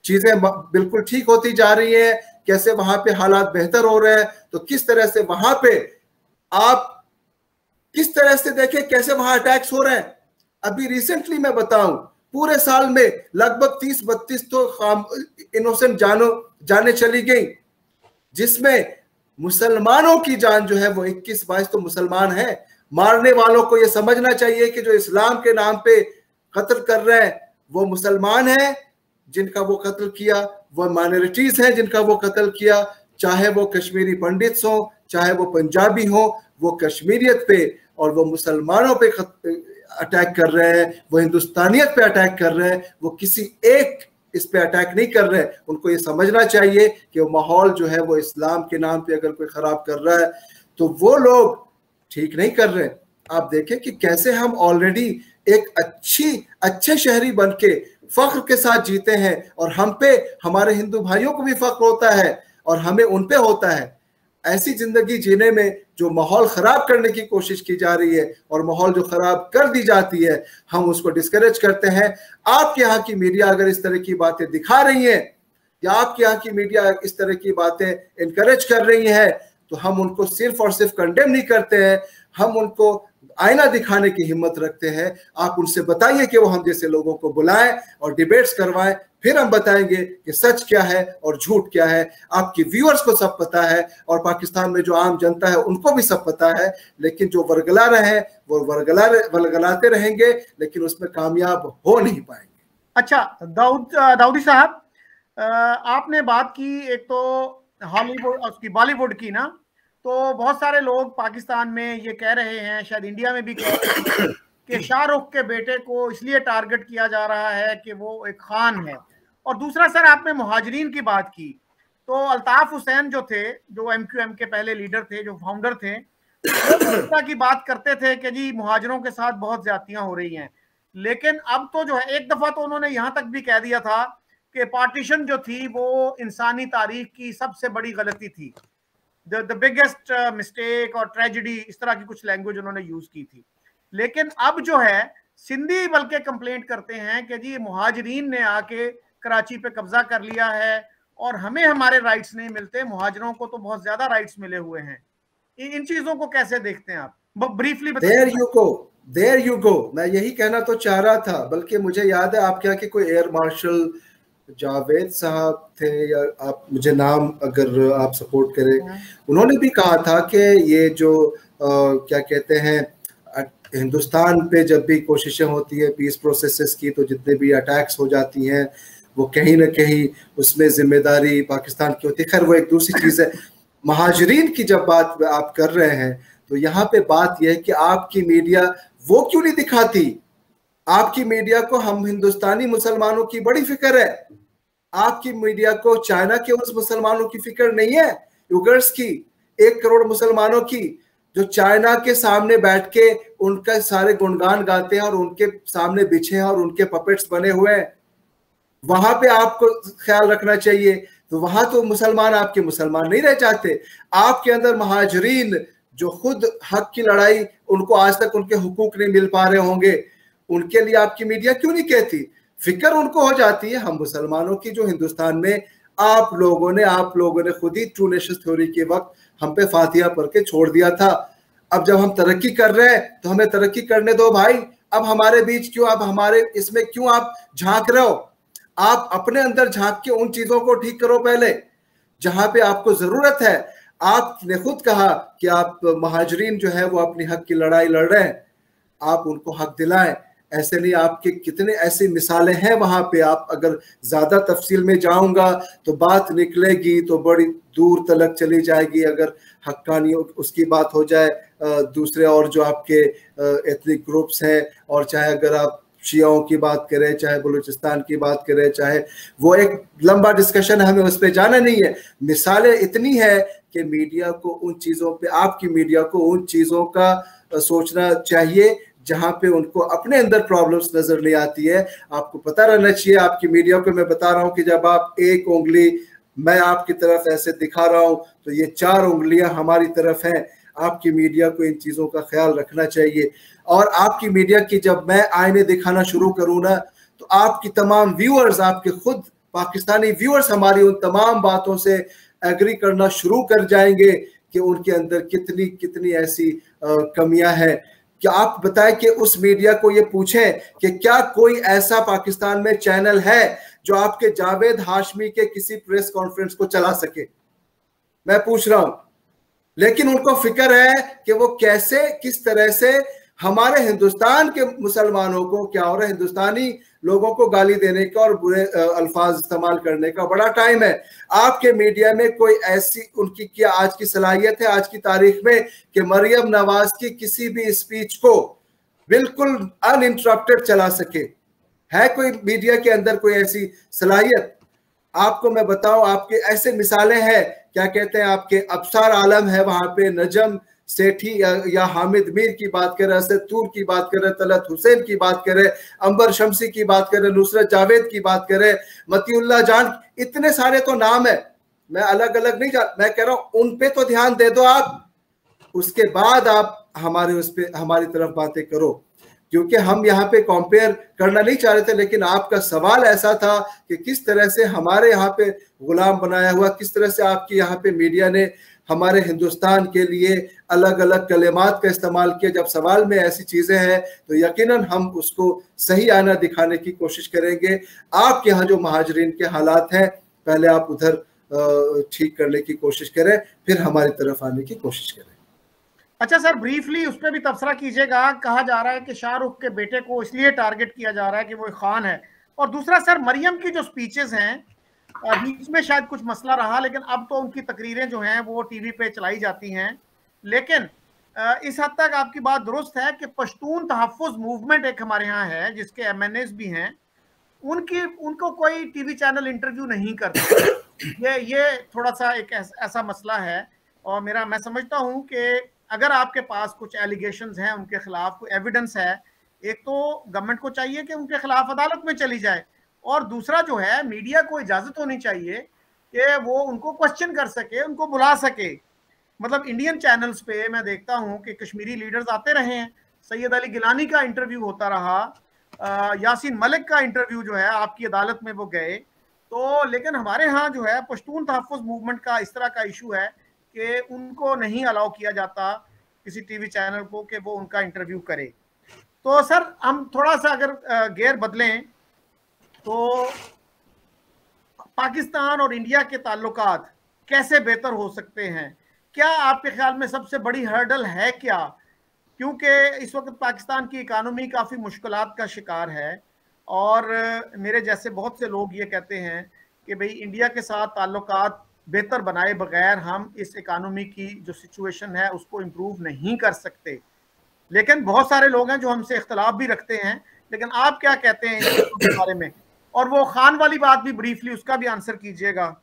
चीजें बिल्कुल ठीक होती जा रही हैं, कैसे वहां पे हालात बेहतर हो रहे हैं। तो किस तरह से वहां पे आप किस तरह से देखें कैसे वहां अटैक्स हो रहे हैं। अभी रिसेंटली मैं बताऊं, पूरे साल में लगभग 30-32 तो इनोसेंट जाने चली गई, जिसमें मुसलमानों की जान जो है वो 21-22 तो मुसलमान हैं। मारने वालों को ये समझना चाहिए कि जो इस्लाम के नाम पे कत्ल कर रहे हैं वो मुसलमान हैं जिनका वो कत्ल किया, वो माइनॉरिटीज हैं जिनका वो कत्ल किया, चाहे वो कश्मीरी पंडित्स हो, चाहे वो पंजाबी हो, वो कश्मीरियत पे और वो मुसलमानों पे अटैक कर रहे हैं, वो हिंदुस्तानियत पे अटैक कर रहे हैं, वो किसी एक इस पे अटैक नहीं कर रहे। उनको ये समझना चाहिए कि वो माहौल जो है वो इस्लाम के नाम पे अगर कोई खराब कर रहा है तो वो लोग ठीक नहीं कर रहे। आप देखें कि कैसे हम ऑलरेडी एक अच्छे शहरी बन के फख्र के साथ जीते हैं, और हम पे हमारे हिंदू भाइयों को भी फख्र होता है और हमें उन पे होता है। ऐसी जिंदगी जीने में जो माहौल खराब करने की कोशिश की जा रही है और माहौल जो खराब कर दी जाती है, हम उसको डिस्करेज करते हैं। आपके यहाँ की मीडिया अगर इस तरह की बातें दिखा रही है या आपके यहाँ की मीडिया इस तरह की बातें इनकरेज कर रही है, तो हम उनको सिर्फ और सिर्फ कंडेम नहीं करते हैं, हम उनको आईना दिखाने की हिम्मत रखते हैं। आप उनसे बताइए कि वो हम जैसे लोगों को बुलाएं और डिबेट्स करवाएं, फिर हम बताएंगे कि सच क्या है और झूठ क्या है। आपके व्यूअर्स को सब पता है और पाकिस्तान में जो आम जनता है उनको भी सब पता है, लेकिन जो वर्गला रहे हैं वो वर्गलाते रहेंगे, लेकिन उसमें कामयाब हो नहीं पाएंगे। अच्छा दाऊदी साहब, आपने बात की एक तो हॉलीवुड उसकी बॉलीवुड की ना, तो बहुत सारे लोग पाकिस्तान में ये कह रहे हैं, शायद इंडिया में भी कह रहे हैं कि शाहरुख के बेटे को इसलिए टारगेट किया जा रहा है कि वो एक खान है। और दूसरा सर, आपने मुहाजिरीन की बात की, तो अल्ताफ हुसैन जो थे, जो MQM के पहले लीडर थे, जो फाउंडर थे, वो इस तरह की बात करते थे कि जी मुहाजिरों के साथ बहुत ज्यादतियां हो रही हैं। लेकिन अब तो जो है, एक दफा तो उन्होंने यहां तक भी कह दिया था कि पार्टीशन जो थी वो इंसानी तारीख की सबसे बड़ी गलती थी, द बिगेस्ट मिस्टेक और ट्रेजिडी, इस तरह की कुछ लैंग्वेज उन्होंने यूज की थी। लेकिन अब जो है सिंधी बल्कि कंप्लेंट करते हैं कि जी मुहाजिरीन ने आके कराची पे कब्जा कर लिया है और हमें हमारे राइट्स नहीं मिलते, मुहाजिरों को तो बहुत ज्यादा राइट्स मिले हुए हैं। इन चीजों को कैसे देखते हैं आप, ब्रीफली बताइए। देयर यू गो, मैं यही कहना तो चाह रहा था। बल्कि मुझे याद है आपके यहाँ के कोई एयर मार्शल जावेद साहब थे, या आप मुझे नाम अगर आप सपोर्ट करें, उन्होंने भी कहा था कि ये जो क्या कहते हैं, हिंदुस्तान पे जब भी कोशिशें होती है पीस प्रोसेसेस की, तो जितने भी अटैक्स हो जाती हैं वो कहीं ना कहीं उसमें जिम्मेदारी पाकिस्तान की होती है। खैर वो एक दूसरी चीज़ है। महाजरीन की जब बात आप कर रहे हैं तो यहाँ पे बात यह है कि आपकी मीडिया वो क्यों नहीं दिखाती? आपकी मीडिया को हम हिंदुस्तानी मुसलमानों की बड़ी फिक्र है, आपकी मीडिया को चाइना के उस मुसलमानों की फिक्र नहीं है, युगर्स की, 1 करोड़ मुसलमानों की, जो चाइना के सामने बैठ के उनका सारे गुणगान गाते हैं और उनके सामने बिछे हैं और उनके पपेट्स बने हुए हैं। वहां पे आपको ख्याल रखना चाहिए। तो वहां तो मुसलमान आपके मुसलमान नहीं रह जाते। आपके अंदर महाजरीन जो खुद हक की लड़ाई, उनको आज तक उनके हुकूक नहीं मिल पा रहे होंगे, उनके लिए आपकी मीडिया क्यों नहीं कहती? फिक्र उनको हो जाती है हम मुसलमानों की, जो हिंदुस्तान में आप लोगों ने खुद ही ट्रू नेशन थ्योरी के वक्त हम पे फातिहा पढ़ के छोड़ दिया था। अब जब हम तरक्की कर रहे हैं तो हमें तरक्की करने दो भाई। अब हमारे बीच क्यों, अब हमारे इसमें क्यों आप झांक रहे हो? आप अपने अंदर झांक के उन चीजों को ठीक करो पहले जहां पे आपको जरूरत है। आपने खुद कहा कि आप महाजरीन जो है वो अपनी हक की लड़ाई लड़ रहे हैं, आप उनको हक दिलाएं। ऐसे नहीं, आपके कितने ऐसी मिसालें हैं वहां पे। आप अगर ज्यादा तफसील में जाऊंगा तो बात निकलेगी तो बड़ी दूर तलक चली जाएगी। अगर हक्कानी उसकी बात हो जाए, दूसरे और जो आपके एथनिक ग्रुप्स हैं, और चाहे अगर आप शियाओं की बात करें, चाहे बलूचिस्तान की बात करें, चाहे वो एक लंबा डिस्कशन है, हमें उस पर जाना नहीं है। मिसालें इतनी है कि मीडिया को उन चीज़ों पे, आपकी मीडिया को उन चीज़ों का सोचना चाहिए जहां पे उनको अपने अंदर प्रॉब्लम्स नजर नहीं आती है। आपको पता रहना चाहिए, आपकी मीडिया को मैं बता रहा हूं कि जब आप एक उंगली मैं आपकी तरफ ऐसे दिखा रहा हूं तो ये 4 उंगलियां हमारी तरफ हैं। आपकी मीडिया को इन चीज़ों का ख्याल रखना चाहिए। और आपकी मीडिया की जब मैं आईने दिखाना शुरू करूँ ना, तो आपकी तमाम व्यूअर्स, आपके खुद पाकिस्तानी व्यूअर्स हमारी उन तमाम बातों से एग्री करना शुरू कर जाएंगे कि उनके अंदर कितनी कितनी ऐसी कमियां हैं। कि आप बताएं कि उस मीडिया को ये पूछें कि क्या कोई ऐसा पाकिस्तान में चैनल है जो आपके जावेद हाशमी के किसी प्रेस कॉन्फ्रेंस को चला सके? मैं पूछ रहा हूं। लेकिन उनको फिक्र है कि वो कैसे, किस तरह से हमारे हिंदुस्तान के मुसलमानों को, क्या हो रहा है, हिंदुस्तानी लोगों को गाली देने का और बुरे अल्फाज इस्तेमाल करने का बड़ा टाइम है। आपके मीडिया में कोई ऐसी, उनकी क्या आज की सलाहियत है आज की तारीख में कि मरियम नवाज की किसी भी स्पीच को बिल्कुल अनइंटरप्टेड चला सके? है कोई मीडिया के अंदर कोई ऐसी सलाहियत? आपको मैं बताऊं, आपके ऐसे मिसालें हैं, क्या कहते हैं, आपके अबसार आलम है वहां पे, नजम सेठी या हामिद मीर की बात करें, असद तूर की बात करें, तलत हुसैन की बात करें, अंबर शमसी की बात करें, नुसरत जावेद की बात करें, मतीउल्लाह जान, इतने सारे तो नाम है। मैं अलग अलग नहीं मैं कह रहा हूं उन पे तो ध्यान दे दो आप, उसके बाद आप हमारे उस पे हमारी तरफ बातें करो। क्योंकि हम यहाँ पे कंपेयर करना नहीं चाह रहे थे, लेकिन आपका सवाल ऐसा था कि किस तरह से हमारे यहाँ पे गुलाम बनाया हुआ, किस तरह से आपकी यहाँ पे मीडिया ने हमारे हिंदुस्तान के लिए अलग अलग कलेमात का इस्तेमाल किया। जब सवाल में ऐसी चीज़ें हैं तो यकीनन हम उसको सही आना दिखाने की कोशिश करेंगे। आपके यहाँ जो महाजरीन के हालात हैं, पहले आप उधर ठीक करने की कोशिश करें, फिर हमारी तरफ आने की कोशिश करें। अच्छा सर, ब्रीफली उस पर भी तबसरा कीजिएगा। कहा जा रहा है कि शाहरुख के बेटे को इसलिए टारगेट किया जा रहा है कि वो खान है। और दूसरा सर, मरियम की जो स्पीचेस हैं, बीच में शायद कुछ मसला रहा, लेकिन अब तो उनकी तकरीरें जो हैं वो टीवी पे चलाई जाती हैं। लेकिन इस हद तक आपकी बात दुरुस्त है कि पश्तून तहफ़्फ़ुज़ मूवमेंट एक हमारे यहाँ है जिसके एमएनएस भी हैं, उनको कोई टीवी चैनल इंटरव्यू नहीं करता। ये थोड़ा सा एक ऐसा मसला है। और मैं समझता हूँ कि अगर आपके पास कुछ एलिगेशंस हैं उनके खिलाफ, कोई एविडेंस है, एक तो गवर्नमेंट को चाहिए कि उनके खिलाफ अदालत में चली जाए, और दूसरा जो है मीडिया को इजाजत होनी चाहिए कि वो उनको क्वेश्चन कर सके, उनको बुला सके। मतलब इंडियन चैनल्स पे मैं देखता हूँ कि कश्मीरी लीडर्स आते रहे हैं, सैयद अली गिलानी का इंटरव्यू होता रहा, यासीन मलिक का इंटरव्यू जो है आपकी अदालत में वो गए। तो लेकिन हमारे यहाँ जो है पश्तून तहफ़्फ़ुज़ मूवमेंट का इस तरह का इशू है कि उनको नहीं अलाउ किया जाता किसी टीवी चैनल को कि वो उनका इंटरव्यू करे। तो सर हम थोड़ा सा अगर गेयर बदलें तो पाकिस्तान और इंडिया के ताल्लुकात कैसे बेहतर हो सकते हैं? क्या आपके ख्याल में सबसे बड़ी हर्डल है क्या? क्योंकि इस वक्त पाकिस्तान की इकानमी काफ़ी मुश्किलात का शिकार है, और मेरे जैसे बहुत से लोग ये कहते हैं कि भाई इंडिया के साथ ताल्लुकात बेहतर बनाए बगैर हम इस इकानमी की जो सिचुएशन है उसको इम्प्रूव नहीं कर सकते। लेकिन बहुत सारे लोग हैं जो हमसे इख्तलाफ भी रखते हैं, लेकिन आप क्या कहते हैं इसके बारे में? और वो खान वाली बात भी ब्रीफली उसका भी आंसर कीजिएगा।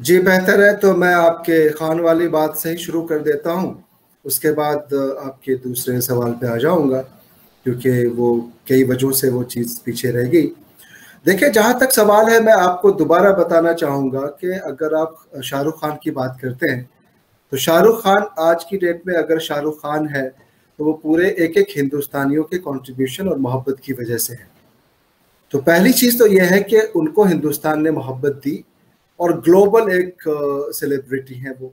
जी बेहतर है, तो मैं आपके खान वाली बात से ही शुरू कर देता हूँ, उसके बाद आपके दूसरे सवाल पे आ जाऊंगा क्योंकि वो कई वजहों से वो चीज़ पीछे रह गई। देखिए, जहाँ तक सवाल है, मैं आपको दोबारा बताना चाहूँगा कि अगर आप शाहरुख खान की बात करते हैं तो शाहरुख खान आज की डेट में अगर शाहरुख खान है तो वो पूरे एक एक हिंदुस्तानियों के कंट्रीब्यूशन और मोहब्बत की वजह से है। तो पहली चीज़ तो यह है कि उनको हिंदुस्तान ने मोहब्बत दी और ग्लोबल एक सेलिब्रिटी हैं वो।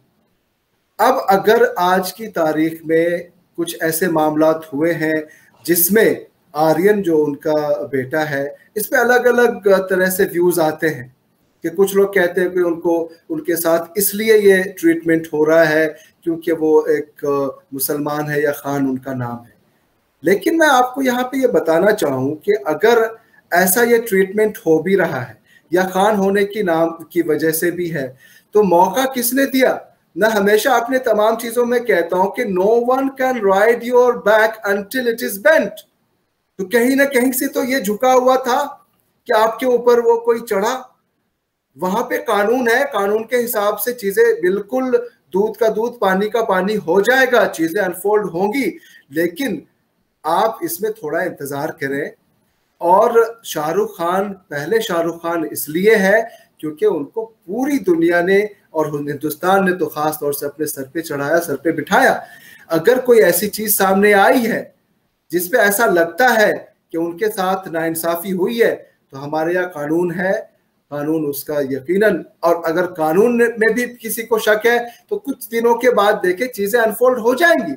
अब अगर आज की तारीख में कुछ ऐसे मामलात हुए हैं जिसमें आर्यन जो उनका बेटा है, इस पे अलग अलग तरह से व्यूज आते हैं कि कुछ लोग कहते हैं कि उनको उनके साथ इसलिए ये ट्रीटमेंट हो रहा है क्योंकि वो एक मुसलमान है या खान उनका नाम है। लेकिन मैं आपको यहाँ पे ये बताना चाहूँ कि अगर ऐसा ये ट्रीटमेंट हो भी रहा है या खान होने की नाम की वजह से भी है, तो मौका किसने दिया? मैं हमेशा अपने तमाम चीजों में कहता हूं कि no one can ride your back until it is bent. तो कहीं ना कहीं से तो ये झुका हुआ था कि आपके ऊपर वो कोई चढ़ा। वहां पे कानून है, कानून के हिसाब से चीजें बिल्कुल दूध का दूध पानी का पानी हो जाएगा, चीजें अनफोल्ड होंगी। लेकिन आप इसमें थोड़ा इंतजार करें। और शाहरुख खान पहले शाहरुख खान इसलिए है क्योंकि उनको पूरी दुनिया ने और हिंदुस्तान ने तो खास तौर से अपने सर पे चढ़ाया, सर पे बिठाया। अगर कोई ऐसी चीज सामने आई है जिसपे ऐसा लगता है कि उनके साथ नाइंसाफी हुई है, तो हमारे यहाँ कानून है, कानून उसका यकीनन, और अगर कानून में भी किसी को शक है तो कुछ दिनों के बाद देखे चीजें अनफोल्ड हो जाएंगी।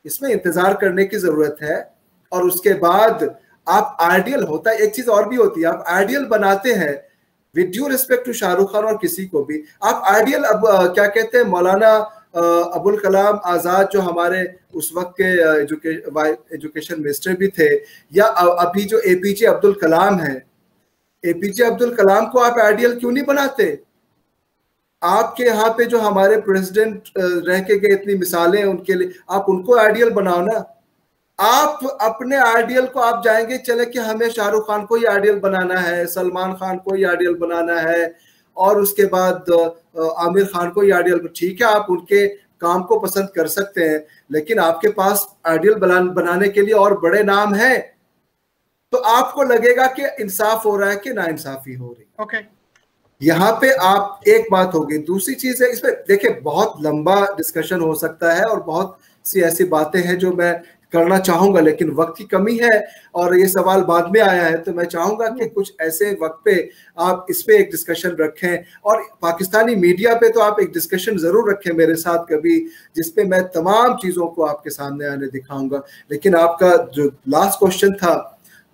इसमें इंतजार करने की जरूरत है। और उसके बाद आप आइडियल होता है, एक चीज और भी होती है, आप आइडियल बनाते हैं with due respect to Shahrukh Khan और किसी को भी। आप आइडियल अब क्या कहते हैं, मौलाना अबुल कलाम आजाद जो हमारे उस वक्त के एजुकेशन मिनिस्टर भी थे, या अभी जो एपीजे अब्दुल कलाम है, एपीजे अब्दुल कलाम को आप आइडियल क्यों नहीं बनाते? आपके यहाँ पे जो हमारे प्रेसिडेंट रह के गए, इतनी मिसालें उनके लिए, आप उनको आइडियल बनाओ ना। आप अपने आइडियल को आप जाएंगे चले कि हमें शाहरुख खान को ही आइडियल बनाना है, सलमान खान को ही आइडियल बनाना है, और उसके बाद आमिर खान को ही आइडियल। ठीक है, आप उनके काम को पसंद कर सकते हैं, लेकिन आपके पास आइडियल बनाने के लिए और बड़े नाम हैं। तो आपको लगेगा कि इंसाफ हो रहा है कि नाइंसाफी हो रही है। ओके, यहाँ पे आप एक बात होगी। दूसरी चीज है, इसमें देखिए बहुत लंबा डिस्कशन हो सकता है और बहुत सी ऐसी बातें हैं जो मैं करना चाहूंगा, लेकिन वक्त की कमी है और ये सवाल बाद में आया है, तो मैं चाहूंगा कि कुछ ऐसे वक्त पे आप इस पे एक डिस्कशन रखें। और पाकिस्तानी मीडिया पे तो आप एक डिस्कशन जरूर रखें मेरे साथ कभी, जिसपे मैं तमाम चीजों को आपके सामने आने दिखाऊंगा। लेकिन आपका जो लास्ट क्वेश्चन था,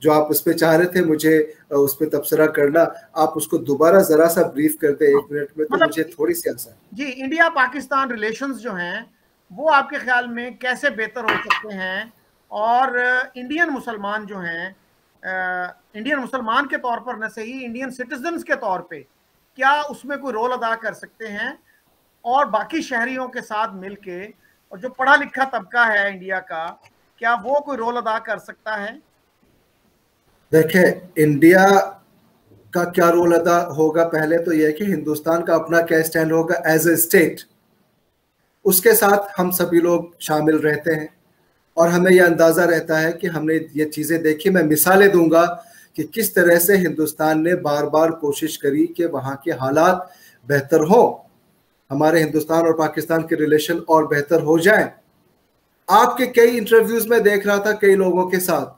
जो आप उस पर चाह रहे थे मुझे उस पर तबसरा करना, आप उसको दोबारा जरा सा ब्रीफ कर दे 1 मिनट में, तो मुझे थोड़ी सी आसान। जी, इंडिया पाकिस्तान रिलेशंस जो हैं वो आपके ख्याल में कैसे बेहतर हो सकते हैं? और इंडियन मुसलमान जो हैं, इंडियन मुसलमान के तौर पर न सही, इंडियन सिटीजन्स के तौर पे क्या उसमें कोई रोल अदा कर सकते हैं? और बाकी शहरियों के साथ मिलके और जो पढ़ा लिखा तबका है इंडिया का, क्या वो कोई रोल अदा कर सकता है? देखें, इंडिया का क्या रोल अदा होगा, पहले तो यह कि हिंदुस्तान का अपना क्या स्टैंड होगा एज ए स्टेट, उसके साथ हम सभी लोग शामिल रहते हैं और हमें यह अंदाजा रहता है कि हमने ये चीजें देखी। मैं मिसालें दूंगा कि किस तरह से हिंदुस्तान ने बार बार कोशिश करी कि वहां के हालात बेहतर हो, हमारे हिंदुस्तान और पाकिस्तान के रिलेशन और बेहतर हो जाए। आपके कई इंटरव्यूज में देख रहा था कई लोगों के साथ,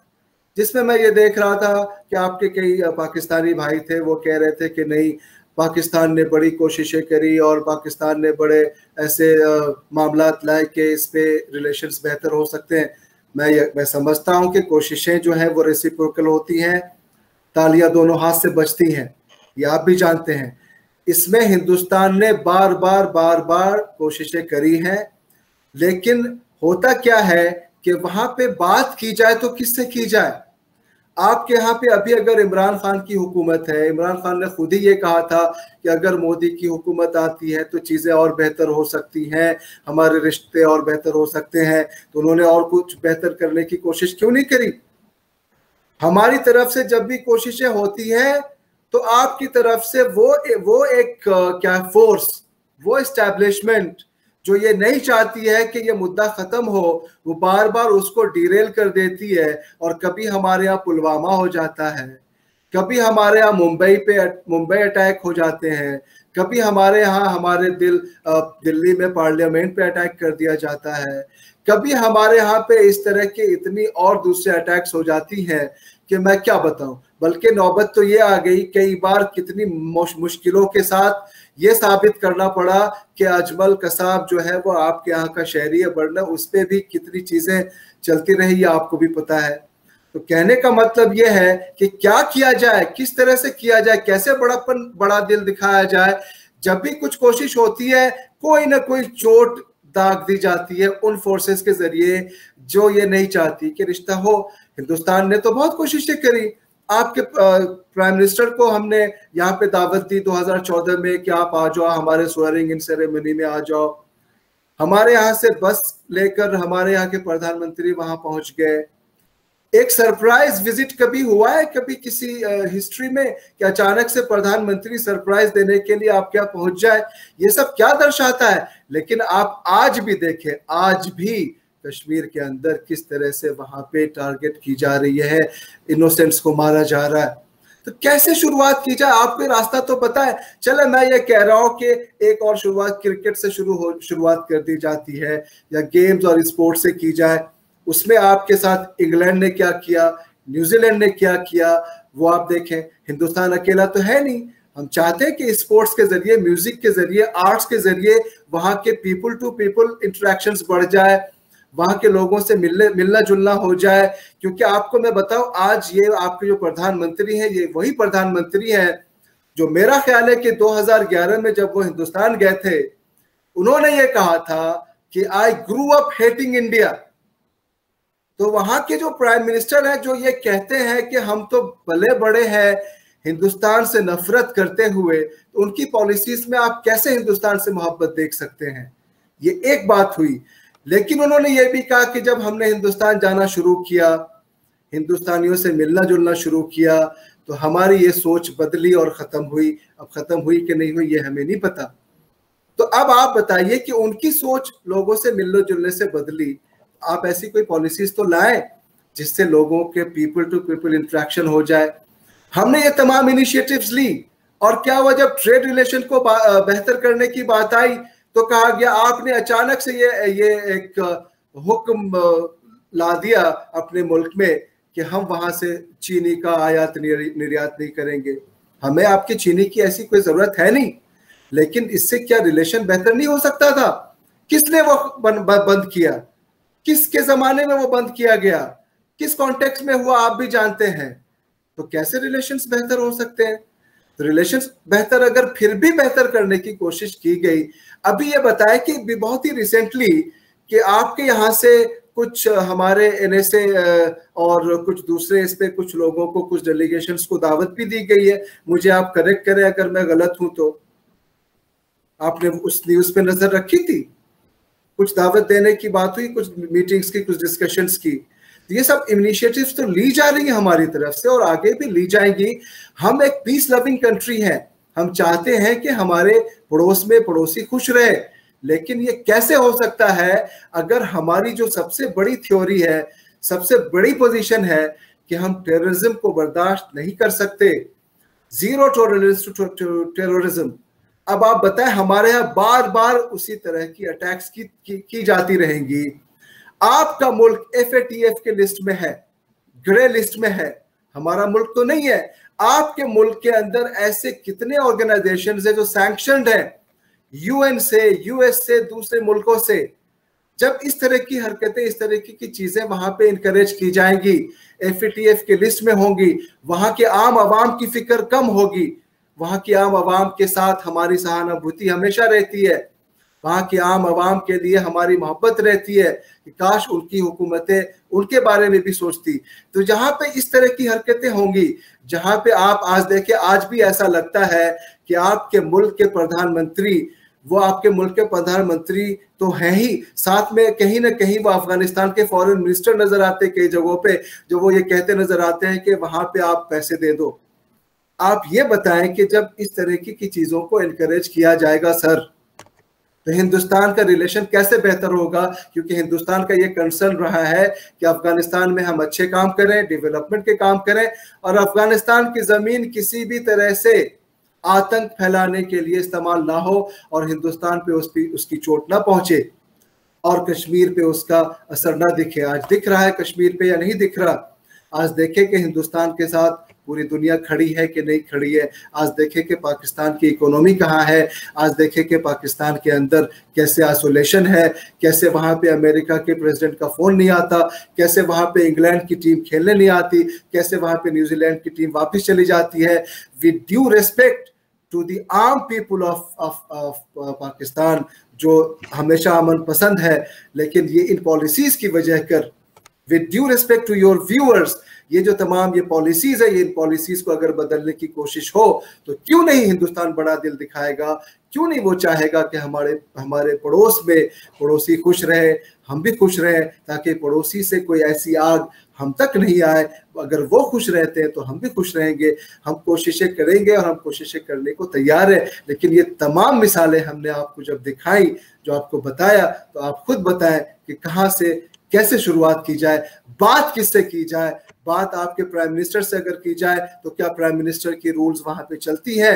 जिसमें मैं ये देख रहा था कि आपके कई पाकिस्तानी भाई थे, वो कह रहे थे कि नहीं, पाकिस्तान ने बड़ी कोशिशें करी और पाकिस्तान ने बड़े ऐसे मामलात लाए कि इस पे रिलेशंस बेहतर हो सकते हैं। मैं समझता हूं कि कोशिशें जो हैं वो रेसिप्रोकल होती हैं, तालियां दोनों हाथ से बजती हैं, ये आप भी जानते हैं। इसमें हिंदुस्तान ने बार बार कोशिशें करी हैं, लेकिन होता क्या है कि वहां पे बात की जाए तो किससे की जाए। आपके यहाँ पे अभी अगर इमरान खान की हुकूमत है, इमरान खान ने खुद ही ये कहा था कि अगर मोदी की हुकूमत आती है तो चीज़ें और बेहतर हो सकती हैं, हमारे रिश्ते और बेहतर हो सकते हैं। तो उन्होंने और कुछ बेहतर करने की कोशिश क्यों नहीं करी? हमारी तरफ से जब भी कोशिशें होती हैं तो आपकी तरफ से वो एक क्या फोर्स, वो एस्टैब्लिशमेंट जो ये नहीं चाहती है कि ये मुद्दा खत्म हो, वो बार बार उसको डिरेल कर देती है। और कभी हमारे यहाँ पुलवामा हो जाता है, कभी हमारे यहाँ मुंबई अटैक हो जाते हैं, कभी हमारे यहाँ हमारे दिल्ली में पार्लियामेंट पे अटैक कर दिया जाता है, कभी हमारे यहाँ पे इस तरह के इतनी और दूसरे अटैक्स हो जाती हैं कि मैं क्या बताऊं। बल्कि नौबत तो ये आ गई कई बार, कितनी मुश्किलों के साथ ये साबित करना पड़ा कि अजमल कसाब जो है वो आपके यहाँ का शहरी है, वरना उस पर भी कितनी चीजें चलती रही, ये आपको भी पता है। तो कहने का मतलब ये है कि क्या किया जाए, किस तरह से किया जाए, कैसे बड़ा दिल दिखाया जाए। जब भी कुछ कोशिश होती है, कोई ना कोई चोट दाग दी जाती है उन फोर्सेस के जरिए जो ये नहीं चाहती कि रिश्ता हो। हिंदुस्तान ने तो बहुत कोशिशें करी। आपके प्राइम मिनिस्टर को हमने यहाँ पे दावत दी 2014 में कि आप आ जाओ, हमारे स्वेरिंग इन सेरेमनी में आ जाओ। हमारे यहाँ से बस लेकर हमारे यहाँ के प्रधानमंत्री वहां पहुंच गए। एक सरप्राइज विजिट कभी हुआ है कभी किसी हिस्ट्री में कि अचानक से प्रधानमंत्री सरप्राइज देने के लिए आपके यहाँ पहुंच जाए? ये सब क्या दर्शाता है? लेकिन आप आज भी देखें, आज भी कश्मीर के अंदर किस तरह से वहां पे टारगेट की जा रही है, इनोसेंट्स को मारा जा रहा है। तो कैसे शुरुआत की जाए? आपको रास्ता तो पता है। चले, मैं ये कह रहा हूं कि एक और शुरुआत क्रिकेट से शुरुआत कर दी जाती है या गेम्स और स्पोर्ट्स से की जाए। उसमें आपके साथ इंग्लैंड ने क्या किया, न्यूजीलैंड ने क्या किया, वो आप देखें। हिंदुस्तान अकेला तो है नहीं। हम चाहते हैं कि स्पोर्ट्स के जरिए, म्यूजिक के जरिए, आर्ट्स के जरिए वहां के पीपल टू पीपल इंटरेक्शंस बढ़ जाए, वहां के लोगों से मिलना जुलना हो जाए। क्योंकि आपको मैं बताऊं, आज ये आपके जो प्रधानमंत्री हैं, ये वही प्रधानमंत्री हैं जो मेरा ख्याल है कि 2011 में जब वो हिंदुस्तान गए थे, उन्होंने ये कहा था कि आई ग्रू अप हेटिंग इंडिया। तो वहां के जो प्राइम मिनिस्टर हैं जो ये कहते हैं कि हम तो भले बड़े हैं हिंदुस्तान से नफरत करते हुए, तो उनकी पॉलिसीज में आप कैसे हिंदुस्तान से मोहब्बत देख सकते हैं? ये एक बात हुई। लेकिन उन्होंने ये भी कहा कि जब हमने हिंदुस्तान जाना शुरू किया, हिंदुस्तानियों से मिलना जुलना शुरू किया, तो हमारी ये सोच बदली और खत्म हुई। अब खत्म हुई कि नहीं हुई ये हमें नहीं पता। तो अब आप बताइए कि उनकी सोच लोगों से मिलने जुलने से बदली, आप ऐसी कोई पॉलिसीज तो लाएं जिससे लोगों के पीपल टू पीपल इंटरेक्शन हो जाए। हमने ये तमाम इनिशिएटिव्स ली, और क्या हुआ, जब ट्रेड रिलेशन को बेहतर करने की बात आई तो कहा गया आपने अचानक से ये एक हुक्म ला दिया अपने मुल्क में कि हम वहां से चीनी का आयात निर्यात नहीं करेंगे। हमें आपकी चीनी की ऐसी कोई जरूरत है नहीं, लेकिन इससे क्या रिलेशन बेहतर नहीं हो सकता था? किसने वो बंद किया? किसके जमाने में वो बंद किया गया? किस कॉन्टेक्स्ट में हुआ आप भी जानते हैं। तो कैसे रिलेशंस बेहतर हो सकते हैं? तो रिलेशंस बेहतर, अगर फिर भी बेहतर करने की कोशिश की गई, अभी ये बताया कि बहुत ही रिसेंटली कि आपके यहाँ से कुछ हमारे एनएसए और कुछ दूसरे इस पे कुछ लोगों को, कुछ डेलीगेशंस को दावत भी दी गई है। मुझे आप करेक्ट करें अगर मैं गलत हूं तो। आपने उस न्यूज पे नजर रखी थी? कुछ दावत देने की बात हुई, कुछ मीटिंग्स की, कुछ डिस्कशंस की। ये सब इनिशिएटिव्स तो ली जा रही है हमारी तरफ से और आगे भी ली जाएंगी। हम एक पीस लविंग कंट्री है, हम चाहते हैं कि हमारे पड़ोस में पड़ोसी खुश रहे। लेकिन ये कैसे हो सकता है अगर हमारी जो सबसे बड़ी थ्योरी है, सबसे बड़ी पोजीशन है कि हम टेररिज्म को बर्दाश्त नहीं कर सकते, जीरो टॉलरेंस टू टेररिज्म। अब आप बताएं, हमारे यहाँ बार बार उसी तरह की अटैक्स की जाती रहेंगी। आपका मुल्क FATF के लिस्ट में है, ग्रे लिस्ट में है, हमारा मुल्क तो नहीं है। आपके मुल्क के अंदर ऐसे कितने ऑर्गेनाइजेशंस है जो सैंक्शनड है UN से, US से, दूसरे मुल्कों से। जब इस तरह की हरकतें, इस तरह की चीजें वहां पे इनकरेज की जाएंगी, FATF के लिस्ट में होंगी, वहां के आम आवाम की फिक्र कम होगी। वहां की आम आवाम के साथ हमारी सहानुभूति हमेशा रहती है, वहां की आम आवाम के लिए हमारी मोहब्बत रहती है कि काश उनकी हुकूमतें उनके बारे में भी सोचती। तो जहां पे इस तरह की हरकतें होंगी, जहां पे आप आज देखें, आज भी ऐसा लगता है कि आपके मुल्क के प्रधानमंत्री, वो आपके मुल्क के प्रधानमंत्री तो हैं ही, साथ में कहीं ना कहीं वो अफगानिस्तान के फॉरेन मिनिस्टर नजर आते कई जगहों पे, जो वो ये कहते नजर आते हैं कि वहां पे आप पैसे दे दो। आप ये बताएं कि जब इस तरह की चीजों को इनकरेज किया जाएगा सर, तो हिंदुस्तान का रिलेशन कैसे बेहतर होगा? क्योंकि हिंदुस्तान का ये कंसर्न रहा है कि अफगानिस्तान में हम अच्छे काम करें, डेवलपमेंट के काम करें, और अफगानिस्तान की जमीन किसी भी तरह से आतंक फैलाने के लिए इस्तेमाल ना हो और हिंदुस्तान पे उसकी चोट ना पहुंचे और कश्मीर पे उसका असर ना दिखे। आज दिख रहा है कश्मीर पे या नहीं दिख रहा? आज देखें कि हिंदुस्तान के साथ पूरी दुनिया खड़ी है कि नहीं खड़ी है। आज देखें कि पाकिस्तान की इकोनॉमी कहाँ है। आज देखें कि पाकिस्तान के अंदर कैसे आइसोलेशन है, कैसे वहाँ पे अमेरिका के प्रेसिडेंट का फोन नहीं आता, कैसे वहाँ पे इंग्लैंड की टीम खेलने नहीं आती, कैसे वहाँ पे न्यूजीलैंड की टीम वापस चली जाती है। With due respect to the arm people of Pakistan, जो हमेशा अमन पसंद है, लेकिन ये इन पॉलिसीज की वजह कर, with due respect to your viewers, ये जो तमाम ये पॉलिसीज है, ये इन पॉलिसीज को अगर बदलने की कोशिश हो तो क्यों नहीं हिंदुस्तान बड़ा दिल दिखाएगा? क्यों नहीं वो चाहेगा कि हमारे पड़ोस में पड़ोसी खुश रहे, हम भी खुश रहें, ताकि पड़ोसी से कोई ऐसी आग हम तक नहीं आए। अगर वो खुश रहते हैं तो हम भी खुश रहेंगे। हम कोशिशें करेंगे और हम कोशिशें करने को तैयार है। लेकिन ये तमाम मिसालें हमने आपको जब दिखाई, जो आपको बताया, तो आप खुद बताएं कि कहाँ से कैसे शुरुआत की जाए, बात किससे की जाए। बात आपके प्राइम मिनिस्टर से अगर की जाए तो क्या प्राइम मिनिस्टर की रूल्स वहां पे चलती है?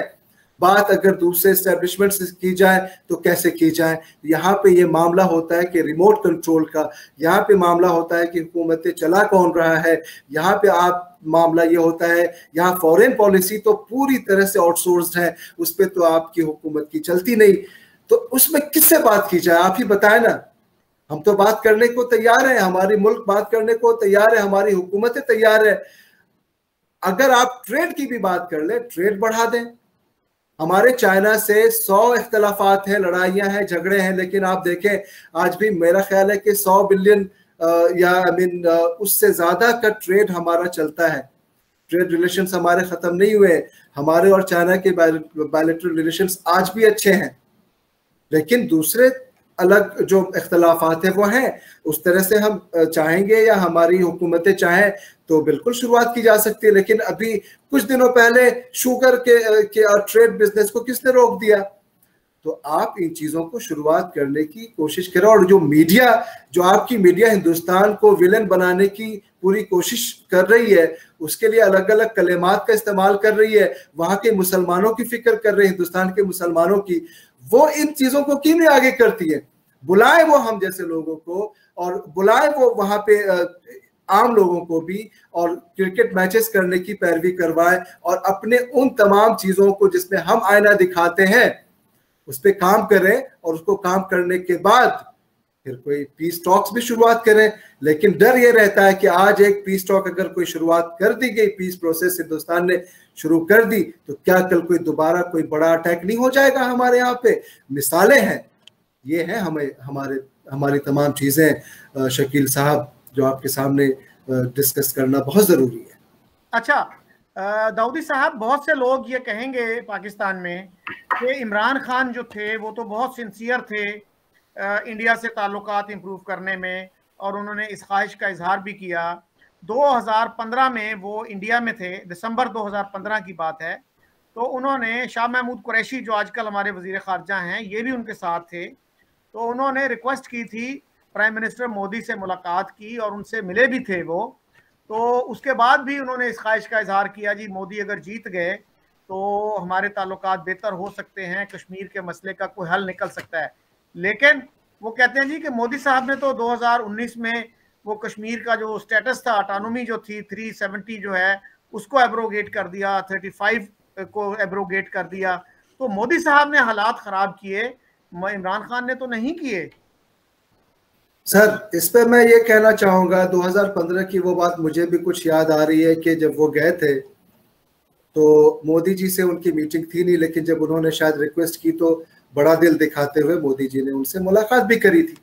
बात अगर दूसरे एस्टेब्लिशमेंट से की जाए तो कैसे की जाए? यहाँ पे ये मामला होता है कि रिमोट कंट्रोल का, यहाँ पे मामला होता है कि हुकूमतें चला कौन रहा है, यहाँ पे आप मामला ये होता है, यहाँ फॉरेन पॉलिसी तो पूरी तरह से आउटसोर्स्ड है, उस पर तो आपकी हुकूमत की चलती नहीं। तो उसमें किससे बात की जाए? आप ही बताए ना। हम तो बात करने को तैयार है, हमारी मुल्क बात करने को तैयार है, हमारी हुकूमतें तैयार है। अगर आप ट्रेड की भी बात कर ले, ट्रेड बढ़ा दें। हमारे चाइना से 100 इख्तलाफात हैं, लड़ाइयां हैं, झगड़े हैं, लेकिन आप देखें आज भी मेरा ख्याल है कि 100 बिलियन या उससे ज्यादा का ट्रेड हमारा चलता है। ट्रेड रिलेशंस हमारे खत्म नहीं हुए। हमारे और चाइना के बायलैटरल रिलेशंस आज भी अच्छे हैं, लेकिन दूसरे अलग जो इख्तलाफात है वो हैं। उस तरह से हम चाहेंगे या हमारी हुकूमतें चाहें तो बिल्कुल शुरुआत की जा सकती है। लेकिन अभी कुछ दिनों पहले शुगर के ट्रेड बिजनेस को किसने रोक दिया? तो आप इन चीजों को शुरुआत करने की कोशिश करें। और जो मीडिया, जो आपकी मीडिया हिंदुस्तान को विलन बनाने की पूरी कोशिश कर रही है, उसके लिए अलग अलग कलेमात का इस्तेमाल कर रही है, वहां के मुसलमानों की फिक्र कर रही है, हिंदुस्तान के मुसलमानों की, वो इन चीजों को क्यों नहीं आगे करती है? बुलाए वो हम जैसे लोगों को, और बुलाए वो वहां पे आम लोगों को भी, और क्रिकेट मैचेस करने की पैरवी करवाए, और अपने उन तमाम चीजों को जिसमें हम आईना दिखाते हैं उस पर काम करें, और उसको काम करने के बाद फिर कोई पीस टॉक्स भी शुरुआत करें। लेकिन डर ये रहता है कि आज एक पीस टॉक अगर कोई शुरुआत कर दी गई, पीस प्रोसेस हिंदुस्तान ने शुरू कर दी, तो क्या कल कोई दोबारा कोई बड़ा अटैक नहीं हो जाएगा हमारे यहाँ पे? मिसालें हैं, ये है हमारी तमाम चीजें शकील साहब जो आपके सामने डिस्कस करना बहुत जरूरी है। अच्छा दाऊदी साहब, बहुत से लोग ये कहेंगे पाकिस्तान में कि इमरान खान जो थे वो तो बहुत सिंसियर थे, इंडिया से ताल्लुकात इम्प्रूव करने में, और उन्होंने इस ख्वाहिश का इजहार भी किया। 2015 में वो इंडिया में थे, दिसंबर 2015 की बात है। तो उन्होंने शाह महमूद कुरैशी जो आजकल हमारे वजीर खारजा हैं, ये भी उनके साथ थे। तो उन्होंने रिक्वेस्ट की थी, प्राइम मिनिस्टर मोदी से मुलाकात की और उनसे मिले भी थे वो। तो उसके बाद भी उन्होंने इस ख्वाहिश का इजहार किया, जी मोदी अगर जीत गए तो हमारे ताल्लुकात बेहतर हो सकते हैं, कश्मीर के मसले का कोई हल निकल सकता है। लेकिन वो कहते हैं जी कि मोदी साहब ने तो 2019 में वो कश्मीर का जो स्टेटस था, ऑटोनॉमी जो थी 370 जो है उसको एब्रोगेट कर दिया, 35 को एब्रोगेट कर दिया। तो मोदी साहब ने हालात खराब किए, इमरान खान ने तो नहीं किए। सर इस पे मैं ये कहना चाहूंगा, 2015 की वो बात मुझे भी कुछ याद आ रही है कि जब वो गए थे तो मोदी जी से उनकी मीटिंग थी नहीं, लेकिन जब उन्होंने शायद रिक्वेस्ट की तो बड़ा दिल दिखाते हुए मोदी जी ने उनसे मुलाकात भी करी थी।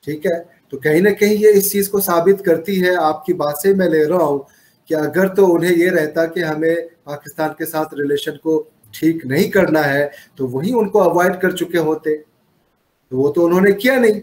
ठीक है, तो कहीं ना कहीं ये इस चीज को साबित करती है, आपकी बात से मैं ले रहा हूँ कि अगर तो उन्हें ये रहता कि हमें पाकिस्तान के साथ रिलेशन को ठीक नहीं करना है तो वही उनको अवॉइड कर चुके होते, तो वो तो उन्होंने किया नहीं।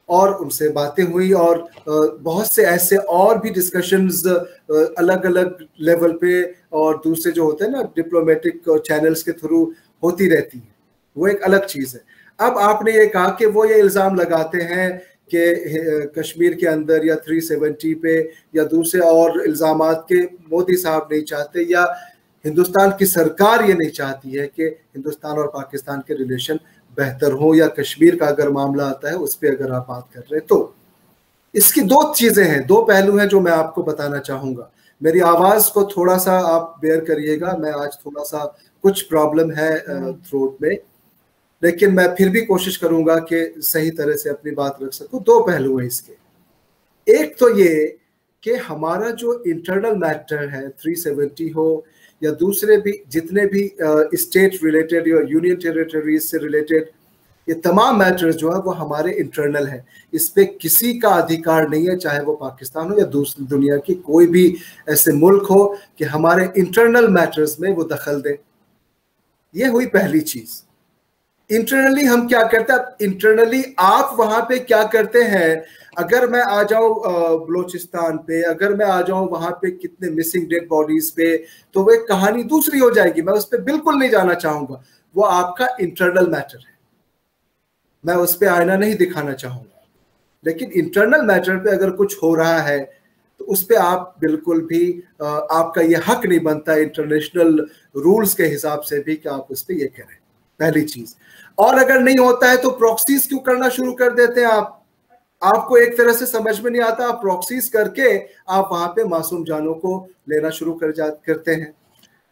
और उनसे बातें हुई और बहुत से ऐसे और भी डिस्कशंस अलग अलग लेवल पे और दूसरे जो होते हैं ना डिप्लोमेटिक चैनल्स के थ्रू होती रहती है, वो एक अलग चीज है। अब आपने ये कहा कि वो ये इल्जाम लगाते हैं कि कश्मीर के अंदर या 370 पे या दूसरे और इल्जामात के मोदी साहब नहीं चाहते या हिंदुस्तान की सरकार ये नहीं चाहती है कि हिंदुस्तान और पाकिस्तान के रिलेशन बेहतर हो, या कश्मीर का अगर मामला आता है उस पर अगर आप बात कर रहे हैं तो इसकी दो चीजें हैं, दो पहलू हैं जो मैं आपको बताना चाहूंगा। मेरी आवाज को थोड़ा सा आप बेयर करिएगा, मैं आज थोड़ा सा कुछ प्रॉब्लम है थ्रोट में, लेकिन मैं फिर भी कोशिश करूंगा कि सही तरह से अपनी बात रख सकूं। दो पहलू हैं इसके। एक तो ये कि हमारा जो इंटरनल मैटर है 370 हो या दूसरे भी जितने भी स्टेट रिलेटेड या यूनियन टेरिटरीज से रिलेटेड ये तमाम मैटर्स जो है वो हमारे इंटरनल है, इस पे किसी का अधिकार नहीं है, चाहे वो पाकिस्तान हो या दूसरी दुनिया की कोई भी ऐसे मुल्क हो कि हमारे इंटरनल मैटर्स में वो दखल दे। ये हुई पहली चीज। इंटरनली हम क्या करते हैं, इंटरनली आप वहां पे क्या करते हैं, अगर मैं आ जाऊं बलोचिस्तान पे, अगर मैं आ जाऊं वहां पे कितने मिसिंग डेड बॉडीज पे, तो वो एक कहानी दूसरी हो जाएगी, मैं उस पर बिल्कुल नहीं जाना चाहूंगा, वो आपका इंटरनल मैटर है, मैं उस पर आईना नहीं दिखाना चाहूंगा। लेकिन इंटरनल मैटर पे अगर कुछ हो रहा है तो उस पर आप बिल्कुल भी आपका ये हक नहीं बनता इंटरनेशनल रूल्स के हिसाब से भी कि आप उस पर ये करें, पहली चीज। और अगर नहीं होता है तो प्रॉक्सीज क्यों करना शुरू कर देते हैं आप? आपको एक तरह से समझ में नहीं आता, आप प्रॉक्सीज करके आप वहां पे मासूम जानों को लेना शुरू करते हैं।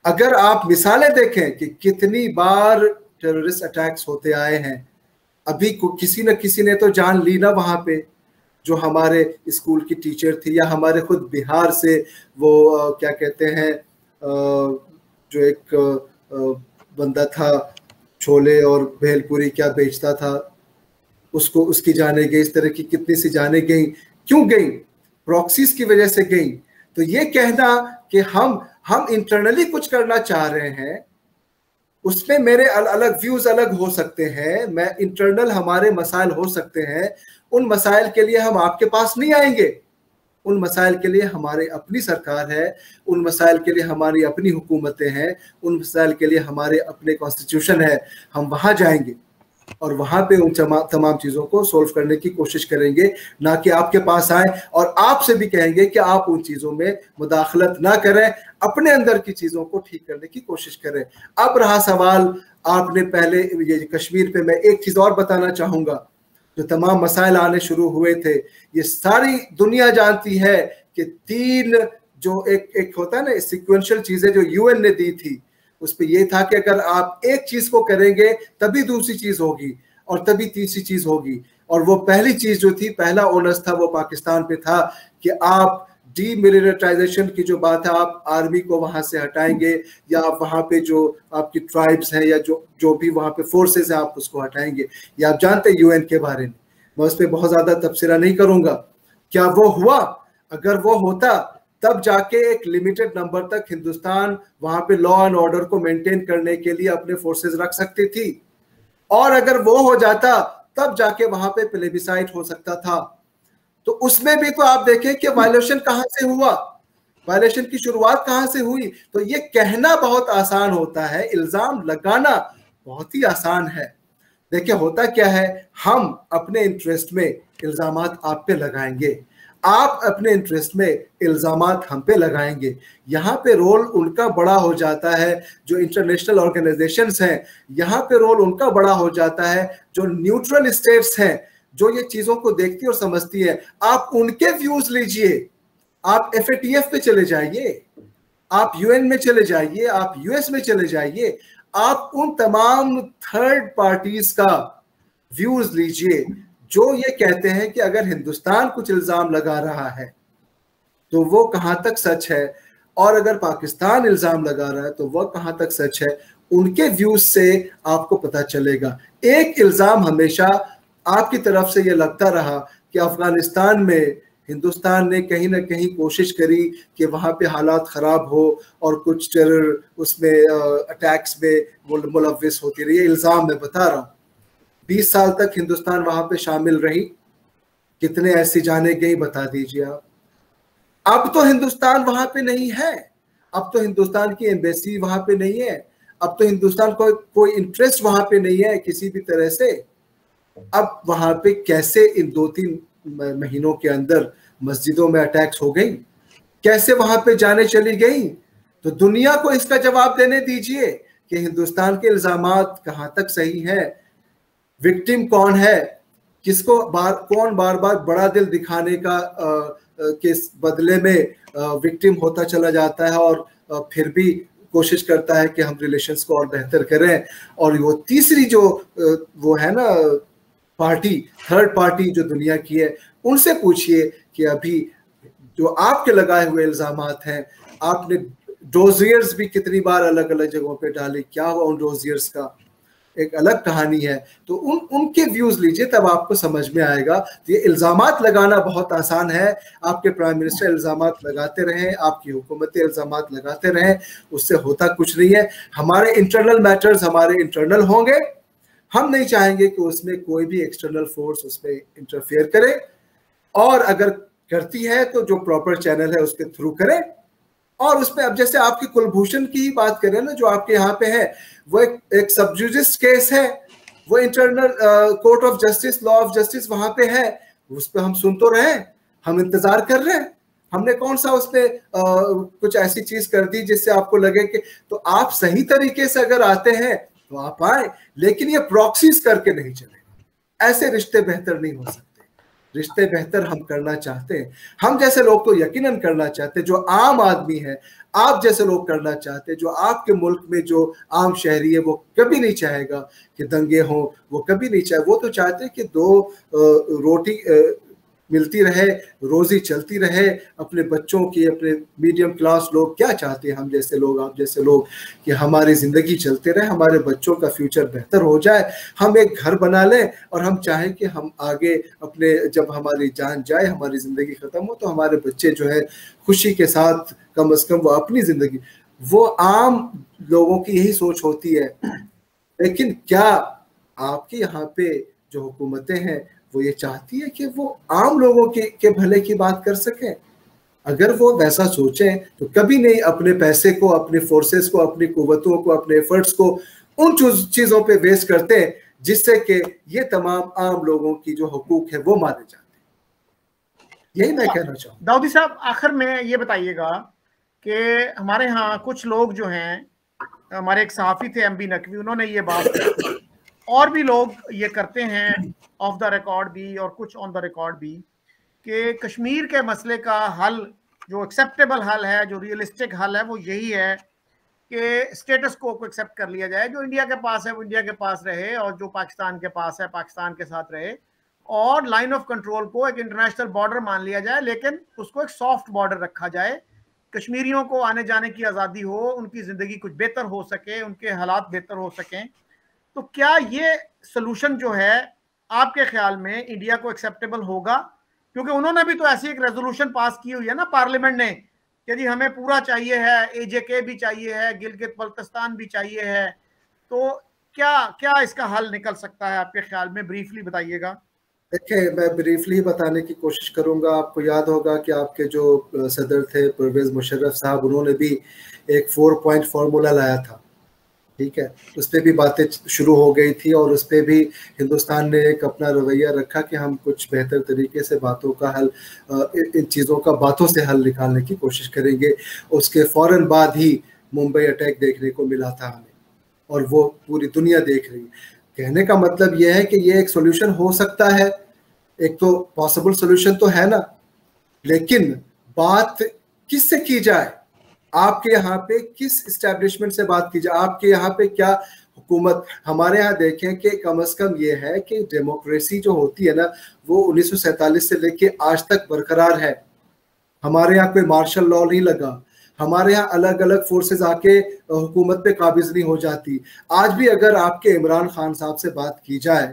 अगर आप मिसालें देखें कि कितनी बार टेररिस्ट अटैक्स होते आए हैं, अभी किसी न किसी ने तो जान ली ना वहां पे, जो हमारे स्कूल की टीचर थी या हमारे खुद बिहार से वो क्या कहते हैं जो एक बंदा था छोले और भेलपुरी क्या बेचता था, उसको उसकी जाने गई। इस तरह की कितनी सी जाने गई, क्यों गई? प्रॉक्सीज की वजह से गई। तो ये कहना कि हम इंटरनली कुछ करना चाह रहे हैं, उसमें मेरे अलग व्यूज अलग हो सकते हैं, मैं इंटरनल हमारे मसाइल हो सकते हैं, उन मसाइल के लिए हम आपके पास नहीं आएंगे, उन मसाइल के लिए हमारी अपनी सरकार है, उन मसाइल के लिए हमारी अपनी हुकूमतें हैं, उन मसाइल के लिए हमारे अपने कॉन्स्टिट्यूशन है, हम वहां जाएंगे और वहां पे उन तमाम चीजों को सोल्व करने की कोशिश करेंगे, ना कि आपके पास आए और आपसे भी कहेंगे कि आप उन चीजों में मुदाखलत ना करें, अपने अंदर की चीजों को ठीक करने की कोशिश करें। अब रहा सवाल, आपने पहले ये कश्मीर पे मैं एक चीज और बताना चाहूंगा, जो तमाम मसाइल आने शुरू हुए थे, ये सारी दुनिया जानती है कि तीन जो एक होता है ना सिक्वेंशियल चीजें जो यूएन ने दी थी, उस पर यह था कि अगर आप एक चीज को करेंगे तभी दूसरी चीज होगी और तभी तीसरी चीज होगी। और वो पहली चीज जो थी, पहला ओनस था वो पाकिस्तान पे था कि आप डीमिलिटराइजेशन की जो बात है, आप आर्मी को वहां से हटाएंगे या आप वहां पे जो आपकी ट्राइब्स हैं या जो भी वहां पे फोर्सेस हैं आप उसको हटाएंगे। या आप जानते हैं यूएन के बारे में, मैं उस पर बहुत ज्यादा तबसरा नहीं करूंगा। क्या वो हुआ? अगर वो होता तब जाके एक लिमिटेड नंबर तक हिंदुस्तान वहां पे लॉ एंड ऑर्डर को मेंटेन करने के लिए अपने फोर्सेस रख सकती थी, और अगर वो हो जाता तब जाके वहां पे प्लेबिसाइट हो सकता था। तो उसमें भी तो आप देखें कि वायलेशन कहां से हुआ, वायलेशन की शुरुआत कहां से हुई। तो ये कहना बहुत आसान होता है, इल्जाम लगाना बहुत ही आसान है। देखिए होता क्या है, हम अपने इंटरेस्ट में इल्जामात आप पे लगाएंगे, आप अपने इंटरेस्ट में इल्जामात हम पे लगाएंगे। यहाँ पे रोल उनका बड़ा हो जाता है जो इंटरनेशनल ऑर्गेनाइजेशंस हैं, यहाँ पे रोल उनका बड़ा हो जाता है जो न्यूट्रल स्टेट्स हैं, जो ये चीजों को देखती और समझती है। आप उनके व्यूज लीजिए, आप FATF पे चले जाइए, आप UN में चले जाइए, आप US में चले जाइए, आप उन तमाम थर्ड पार्टीज का व्यूज लीजिए जो ये कहते हैं कि अगर हिंदुस्तान कुछ इल्जाम लगा रहा है तो वो कहां तक सच है, और अगर पाकिस्तान इल्जाम लगा रहा है तो वह कहां तक सच है। उनके व्यूज से आपको पता चलेगा। एक इल्जाम हमेशा आपकी तरफ से ये लगता रहा कि अफगानिस्तान में हिंदुस्तान ने कहीं ना कहीं कोशिश करी कि वहां पे हालात खराब हो और कुछ टेरर उसमें अटैक्स में मुलव्विस होती रही। इल्जाम मैं बता रहा हूँ, 20 साल तक हिंदुस्तान वहां पे शामिल रही, कितने ऐसी जाने गई बता दीजिए आप। अब तो हिंदुस्तान वहां पे नहीं है, अब तो हिंदुस्तान की एम्बेसी वहां पे नहीं है, अब तो हिंदुस्तान को कोई इंटरेस्ट वहां पे नहीं है किसी भी तरह से। अब वहां पे कैसे इन 2-3 महीनों के अंदर मस्जिदों में अटैक्स हो गई, कैसे वहां पे जाने चली गई, तो दुनिया को इसका जवाब देने दीजिए कि हिंदुस्तान के इल्जामात कहां तक सही है, विक्टिम कौन है, किसको कौन बार बार बड़ा दिल दिखाने का के बदले में विक्टिम होता चला जाता है और फिर भी कोशिश करता है कि हम रिलेशंस को और बेहतर करें। और वो तीसरी जो वो है ना पार्टी, थर्ड पार्टी जो दुनिया की है, उनसे पूछिए कि अभी जो आपके लगाए हुए इल्जामात हैं, आपने डोजियर्स भी कितनी बार अलग अलग जगहों पे डाले, क्या हुआ उन डोजियर्स का, एक अलग कहानी है। तो उनके व्यूज लीजिए, तब आपको समझ में आएगा। ये इल्जामात लगाना बहुत आसान है, आपके प्राइम मिनिस्टर इल्जामात लगाते रहें, आपकी हुकूमतें इल्जामात लगाते रहें, उससे होता कुछ नहीं है। हमारे इंटरनल मैटर्स हमारे इंटरनल होंगे, हम नहीं चाहेंगे कि उसमें कोई भी एक्सटर्नल फोर्स उसमें इंटरफेयर करे, और अगर करती है तो जो प्रॉपर चैनल है उसके थ्रू करे। और उसमें अब जैसे आपकी कुलभूषण की ही बात करें ना, जो आपके यहाँ पे है, वो एक सब जुडिस केस है, वो internal court of justice, law of justice वहां पे है, उस पर हम सुन तो रहे हैं, हम इंतजार कर रहे हैं। हमने कौन सा उसमें कुछ ऐसी चीज कर दी जिससे आपको लगे कि, तो आप सही तरीके से अगर आते हैं तो आप आए, लेकिन ये प्रॉक्सीज करके नहीं चलेगा। ऐसे रिश्ते बेहतर नहीं हो सकते। रिश्ते बेहतर हम करना चाहते हैं, हम जैसे लोग तो यकीनन करना चाहते हैं, जो आम आदमी है आप जैसे लोग करना चाहते हैं। जो आपके मुल्क में जो आम शहरी है वो कभी नहीं चाहेगा कि दंगे हों, वो कभी नहीं चाहे। वो तो चाहते हैं कि 2 रोटी मिलती रहे, रोजी चलती रहे अपने बच्चों की। अपने मीडियम क्लास लोग क्या चाहते हैं, हम जैसे लोग, आप जैसे लोग, कि हमारी जिंदगी चलते रहे, हमारे बच्चों का फ्यूचर बेहतर हो जाए, हम एक घर बना लें और हम चाहें कि हम आगे अपने, जब हमारी जान जाए, हमारी जिंदगी खत्म हो, तो हमारे बच्चे जो है खुशी के साथ कम से कम वो अपनी जिंदगी। वो आम लोगों की यही सोच होती है। लेकिन क्या आपके यहाँ पे जो हुकूमतें हैं वो ये चाहती है कि वो आम लोगों के भले की बात कर सकें? अगर वो वैसा सोचें तो कभी नहीं अपने पैसे को, अपने फोर्सेस को, अपनी कुव्वतों को, अपने एफर्ट्स को उन चीजों पे वेस्ट करते हैं जिससे कि ये तमाम आम लोगों की जो हुकूक है वो मारे जाते हैं। यही मैं कहना चाहूँ। दाऊदी साहब, आखिर में ये बताइएगा कि हमारे यहाँ कुछ लोग जो हैं, हमारे एक सहाफ़ी थे MB नकवी, उन्होंने ये बात की, और भी लोग ये करते हैं ऑफ द रिकॉर्ड भी और कुछ ऑन द रिकॉर्ड भी, कि कश्मीर के मसले का हल, जो एक्सेप्टेबल हल है, जो रियलिस्टिक हल है, वो यही है कि स्टेटस को एक्सेप्ट कर लिया जाए। जो इंडिया के पास है वो इंडिया के पास रहे, और जो पाकिस्तान के पास है पाकिस्तान के साथ रहे, और लाइन ऑफ कंट्रोल को एक इंटरनेशनल बॉर्डर मान लिया जाए, लेकिन उसको एक सॉफ्ट बॉर्डर रखा जाए। कश्मीरियों को आने जाने की आज़ादी हो, उनकी ज़िंदगी कुछ बेहतर हो सके, उनके हालात बेहतर हो सकें। तो क्या ये सोल्यूशन जो है आपके ख्याल में इंडिया को एक्सेप्टेबल होगा? क्योंकि उन्होंने भी तो ऐसी एक रेजोल्यूशन पास की हुई है ना पार्लियामेंट ने, कि जी हमें पूरा चाहिए है, AJK भी चाहिए है, गिलगित बल्तिस्तान भी चाहिए है। तो क्या क्या इसका हल निकल सकता है आपके ख्याल में, ब्रीफली बताइएगा। देखिए, मैं ब्रीफली बताने की कोशिश करूंगा। आपको याद होगा कि आपके जो सदर थे परवेज मुशर्रफ साहब, उन्होंने भी एक 4 पॉइंट फार्मूला लाया था, ठीक है। उस पर भी बातें शुरू हो गई थी और उस पर भी हिंदुस्तान ने एक अपना रवैया रखा कि हम कुछ बेहतर तरीके से बातों का हल, इन चीज़ों का बातों से हल निकालने की कोशिश करेंगे। उसके फौरन बाद ही मुंबई अटैक देखने को मिला था हमें, और वो पूरी दुनिया देख रही है। कहने का मतलब यह है कि ये एक सोल्यूशन हो सकता है, एक तो पॉसिबल सोल्यूशन तो है ना, लेकिन बात किससे की जाए, आपके यहाँ पे किस इस्टेब्लिशमेंट से बात की जाए, आपके यहाँ पे क्या हुकूमत। हमारे यहाँ देखें कि कम से कम ये है कि डेमोक्रेसी जो होती है ना, वो 1947 से लेके आज तक बरकरार है। हमारे यहाँ कोई मार्शल लॉ नहीं लगा, हमारे यहाँ अलग अलग फोर्सेस आके हुकूमत पे काबिज नहीं हो जाती। आज भी अगर आपके इमरान खान साहब से बात की जाए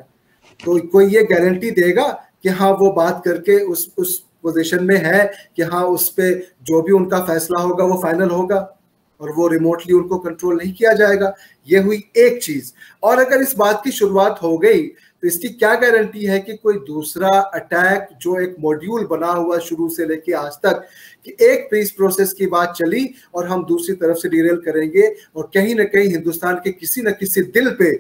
तो कोई ये गारंटी देगा कि हाँ वो बात करके उस पोजीशन में है कि हाँ उस पे जो भी उनका फैसला होगा वो फाइनल होगा और वो रिमोटली उनको कंट्रोल नहीं किया जाएगा। ये हुई एक चीज। और अगर इस बात की शुरुआत हो गई तो इसकी क्या गारंटी है कि कोई दूसरा अटैक, जो एक मॉड्यूल बना हुआ शुरू से लेके आज तक कि एक पीस प्रोसेस की बात चली और हम दूसरी तरफ से डिरेल करेंगे और कहीं ना कहीं हिंदुस्तान के किसी न किसी दिल पे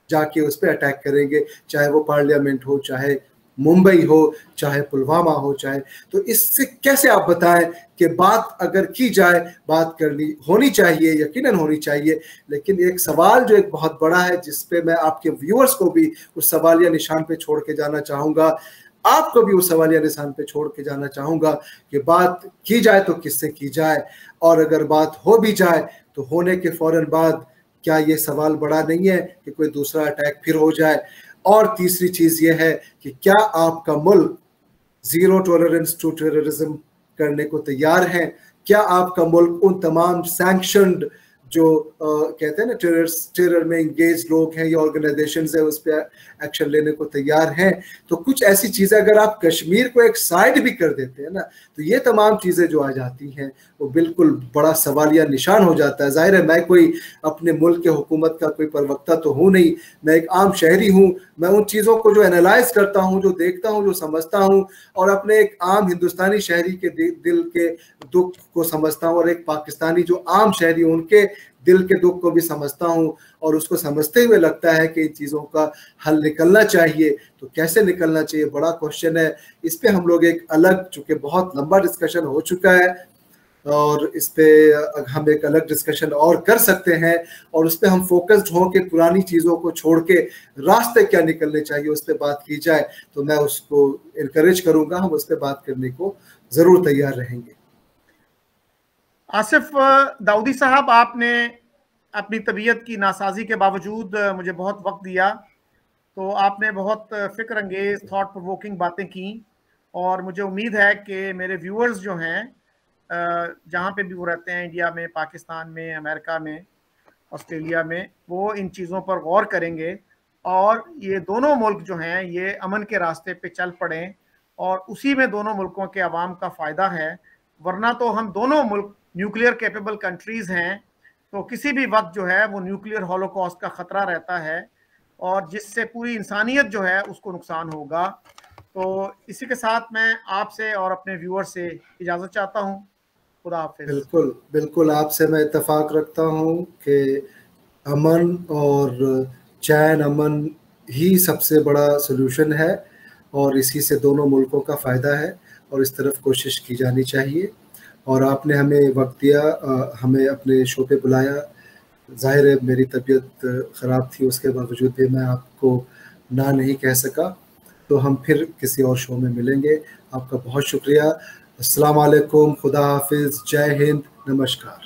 जाके उस पर अटैक करेंगे, चाहे वो पार्लियामेंट हो, चाहे मुंबई हो, चाहे पुलवामा हो, चाहे। तो इससे कैसे आप बताएं कि बात अगर की जाए, बात करनी होनी चाहिए, यकीनन होनी चाहिए, लेकिन एक सवाल जो एक बहुत बड़ा है जिसपे मैं आपके व्यूअर्स को भी उस सवालिया निशान पे छोड़ के जाना चाहूंगा, आपको भी उस सवालिया निशान पे छोड़ के जाना चाहूंगा कि बात की जाए तो किससे की जाए, और अगर बात हो भी जाए तो होने के फौरन बाद क्या ये सवाल बड़ा नहीं है कि कोई दूसरा अटैक फिर हो जाए। और तीसरी चीज ये है कि क्या आपका मुल्क जीरो टॉलरेंस टू टेररिज्म करने को तैयार है, क्या आपका मुल्क उन तमाम सैंक्शनड जो कहते हैं ना टेरर में इंगेज लोग हैं या ऑर्गेनाइजेशंस है उस पर एक्शन लेने को तैयार हैं। तो कुछ ऐसी चीजें अगर आप कश्मीर को एक साइड भी कर देते हैं ना, तो ये तमाम चीजें जो आ जाती हैं वो बिल्कुल बड़ा सवालिया निशान हो जाता है। जाहिर है मैं कोई अपने मुल्क के हुकूमत का कोई प्रवक्ता तो हूँ नहीं, मैं एक आम शहरी हूँ। मैं उन चीज़ों को जो एनालाइज करता हूँ, जो देखता हूँ, जो समझता हूँ, और अपने एक आम हिंदुस्तानी शहरी के दिल के दुख को समझता हूँ, और एक पाकिस्तानी जो आम शहरी उनके दिल के दुख को भी समझता हूँ, और उसको समझते हुए लगता है कि इन चीज़ों का हल निकलना चाहिए। तो कैसे निकलना चाहिए, बड़ा क्वेश्चन है। इस पे हम लोग एक अलग, चूंकि बहुत लंबा डिस्कशन हो चुका है, और इस पे हम एक अलग डिस्कशन और कर सकते हैं, और उस पर हम फोकस्ड हों कि पुरानी चीज़ों को छोड़ के रास्ते क्या निकलने चाहिए उस पर बात की जाए। तो मैं उसको इनकरेज करूंगा, हम उस पर बात करने को ज़रूर तैयार रहेंगे। आसिफ दाऊदी साहब, आपने अपनी तबीयत की नासाजी के बावजूद मुझे बहुत वक्त दिया, तो आपने बहुत फिक्र अंगेज थॉट प्रोवोकिंग बातें की, और मुझे उम्मीद है कि मेरे व्यूअर्स जो हैं जहाँ पे भी वो रहते हैं, इंडिया में, पाकिस्तान में, अमेरिका में, ऑस्ट्रेलिया में, वो इन चीज़ों पर गौर करेंगे और ये दोनों मुल्क जो हैं ये अमन के रास्ते पे चल पड़ें, और उसी में दोनों मुल्कों के अवाम का फ़ायदा है। वरना तो हम दोनों मुल्क न्यूक्लियर कैपेबल कंट्रीज़ हैं, तो किसी भी वक्त जो है वो न्यूक्लियर हॉलोकॉस्ट का ख़तरा रहता है, और जिससे पूरी इंसानियत जो है उसको नुकसान होगा। तो इसी के साथ मैं आपसे और अपने व्यूअर से इजाज़त चाहता हूँ। खुदा हाफिज़। बिल्कुल बिल्कुल, आपसे मैं इत्तेफाक रखता हूँ कि अमन और चैन, अमन ही सबसे बड़ा सलूशन है, और इसी से दोनों मुल्कों का फ़ायदा है, और इस तरफ कोशिश की जानी चाहिए। और आपने हमें वक्त दिया, हमें अपने शो पे बुलाया। ज़ाहिर है मेरी तबीयत ख़राब थी, उसके बावजूद भी मैं आपको ना नहीं कह सका। तो हम फिर किसी और शो में मिलेंगे। आपका बहुत शुक्रिया। अस्सलाम वालेकुम, खुदा हाफिज़, जय हिंद, नमस्कार।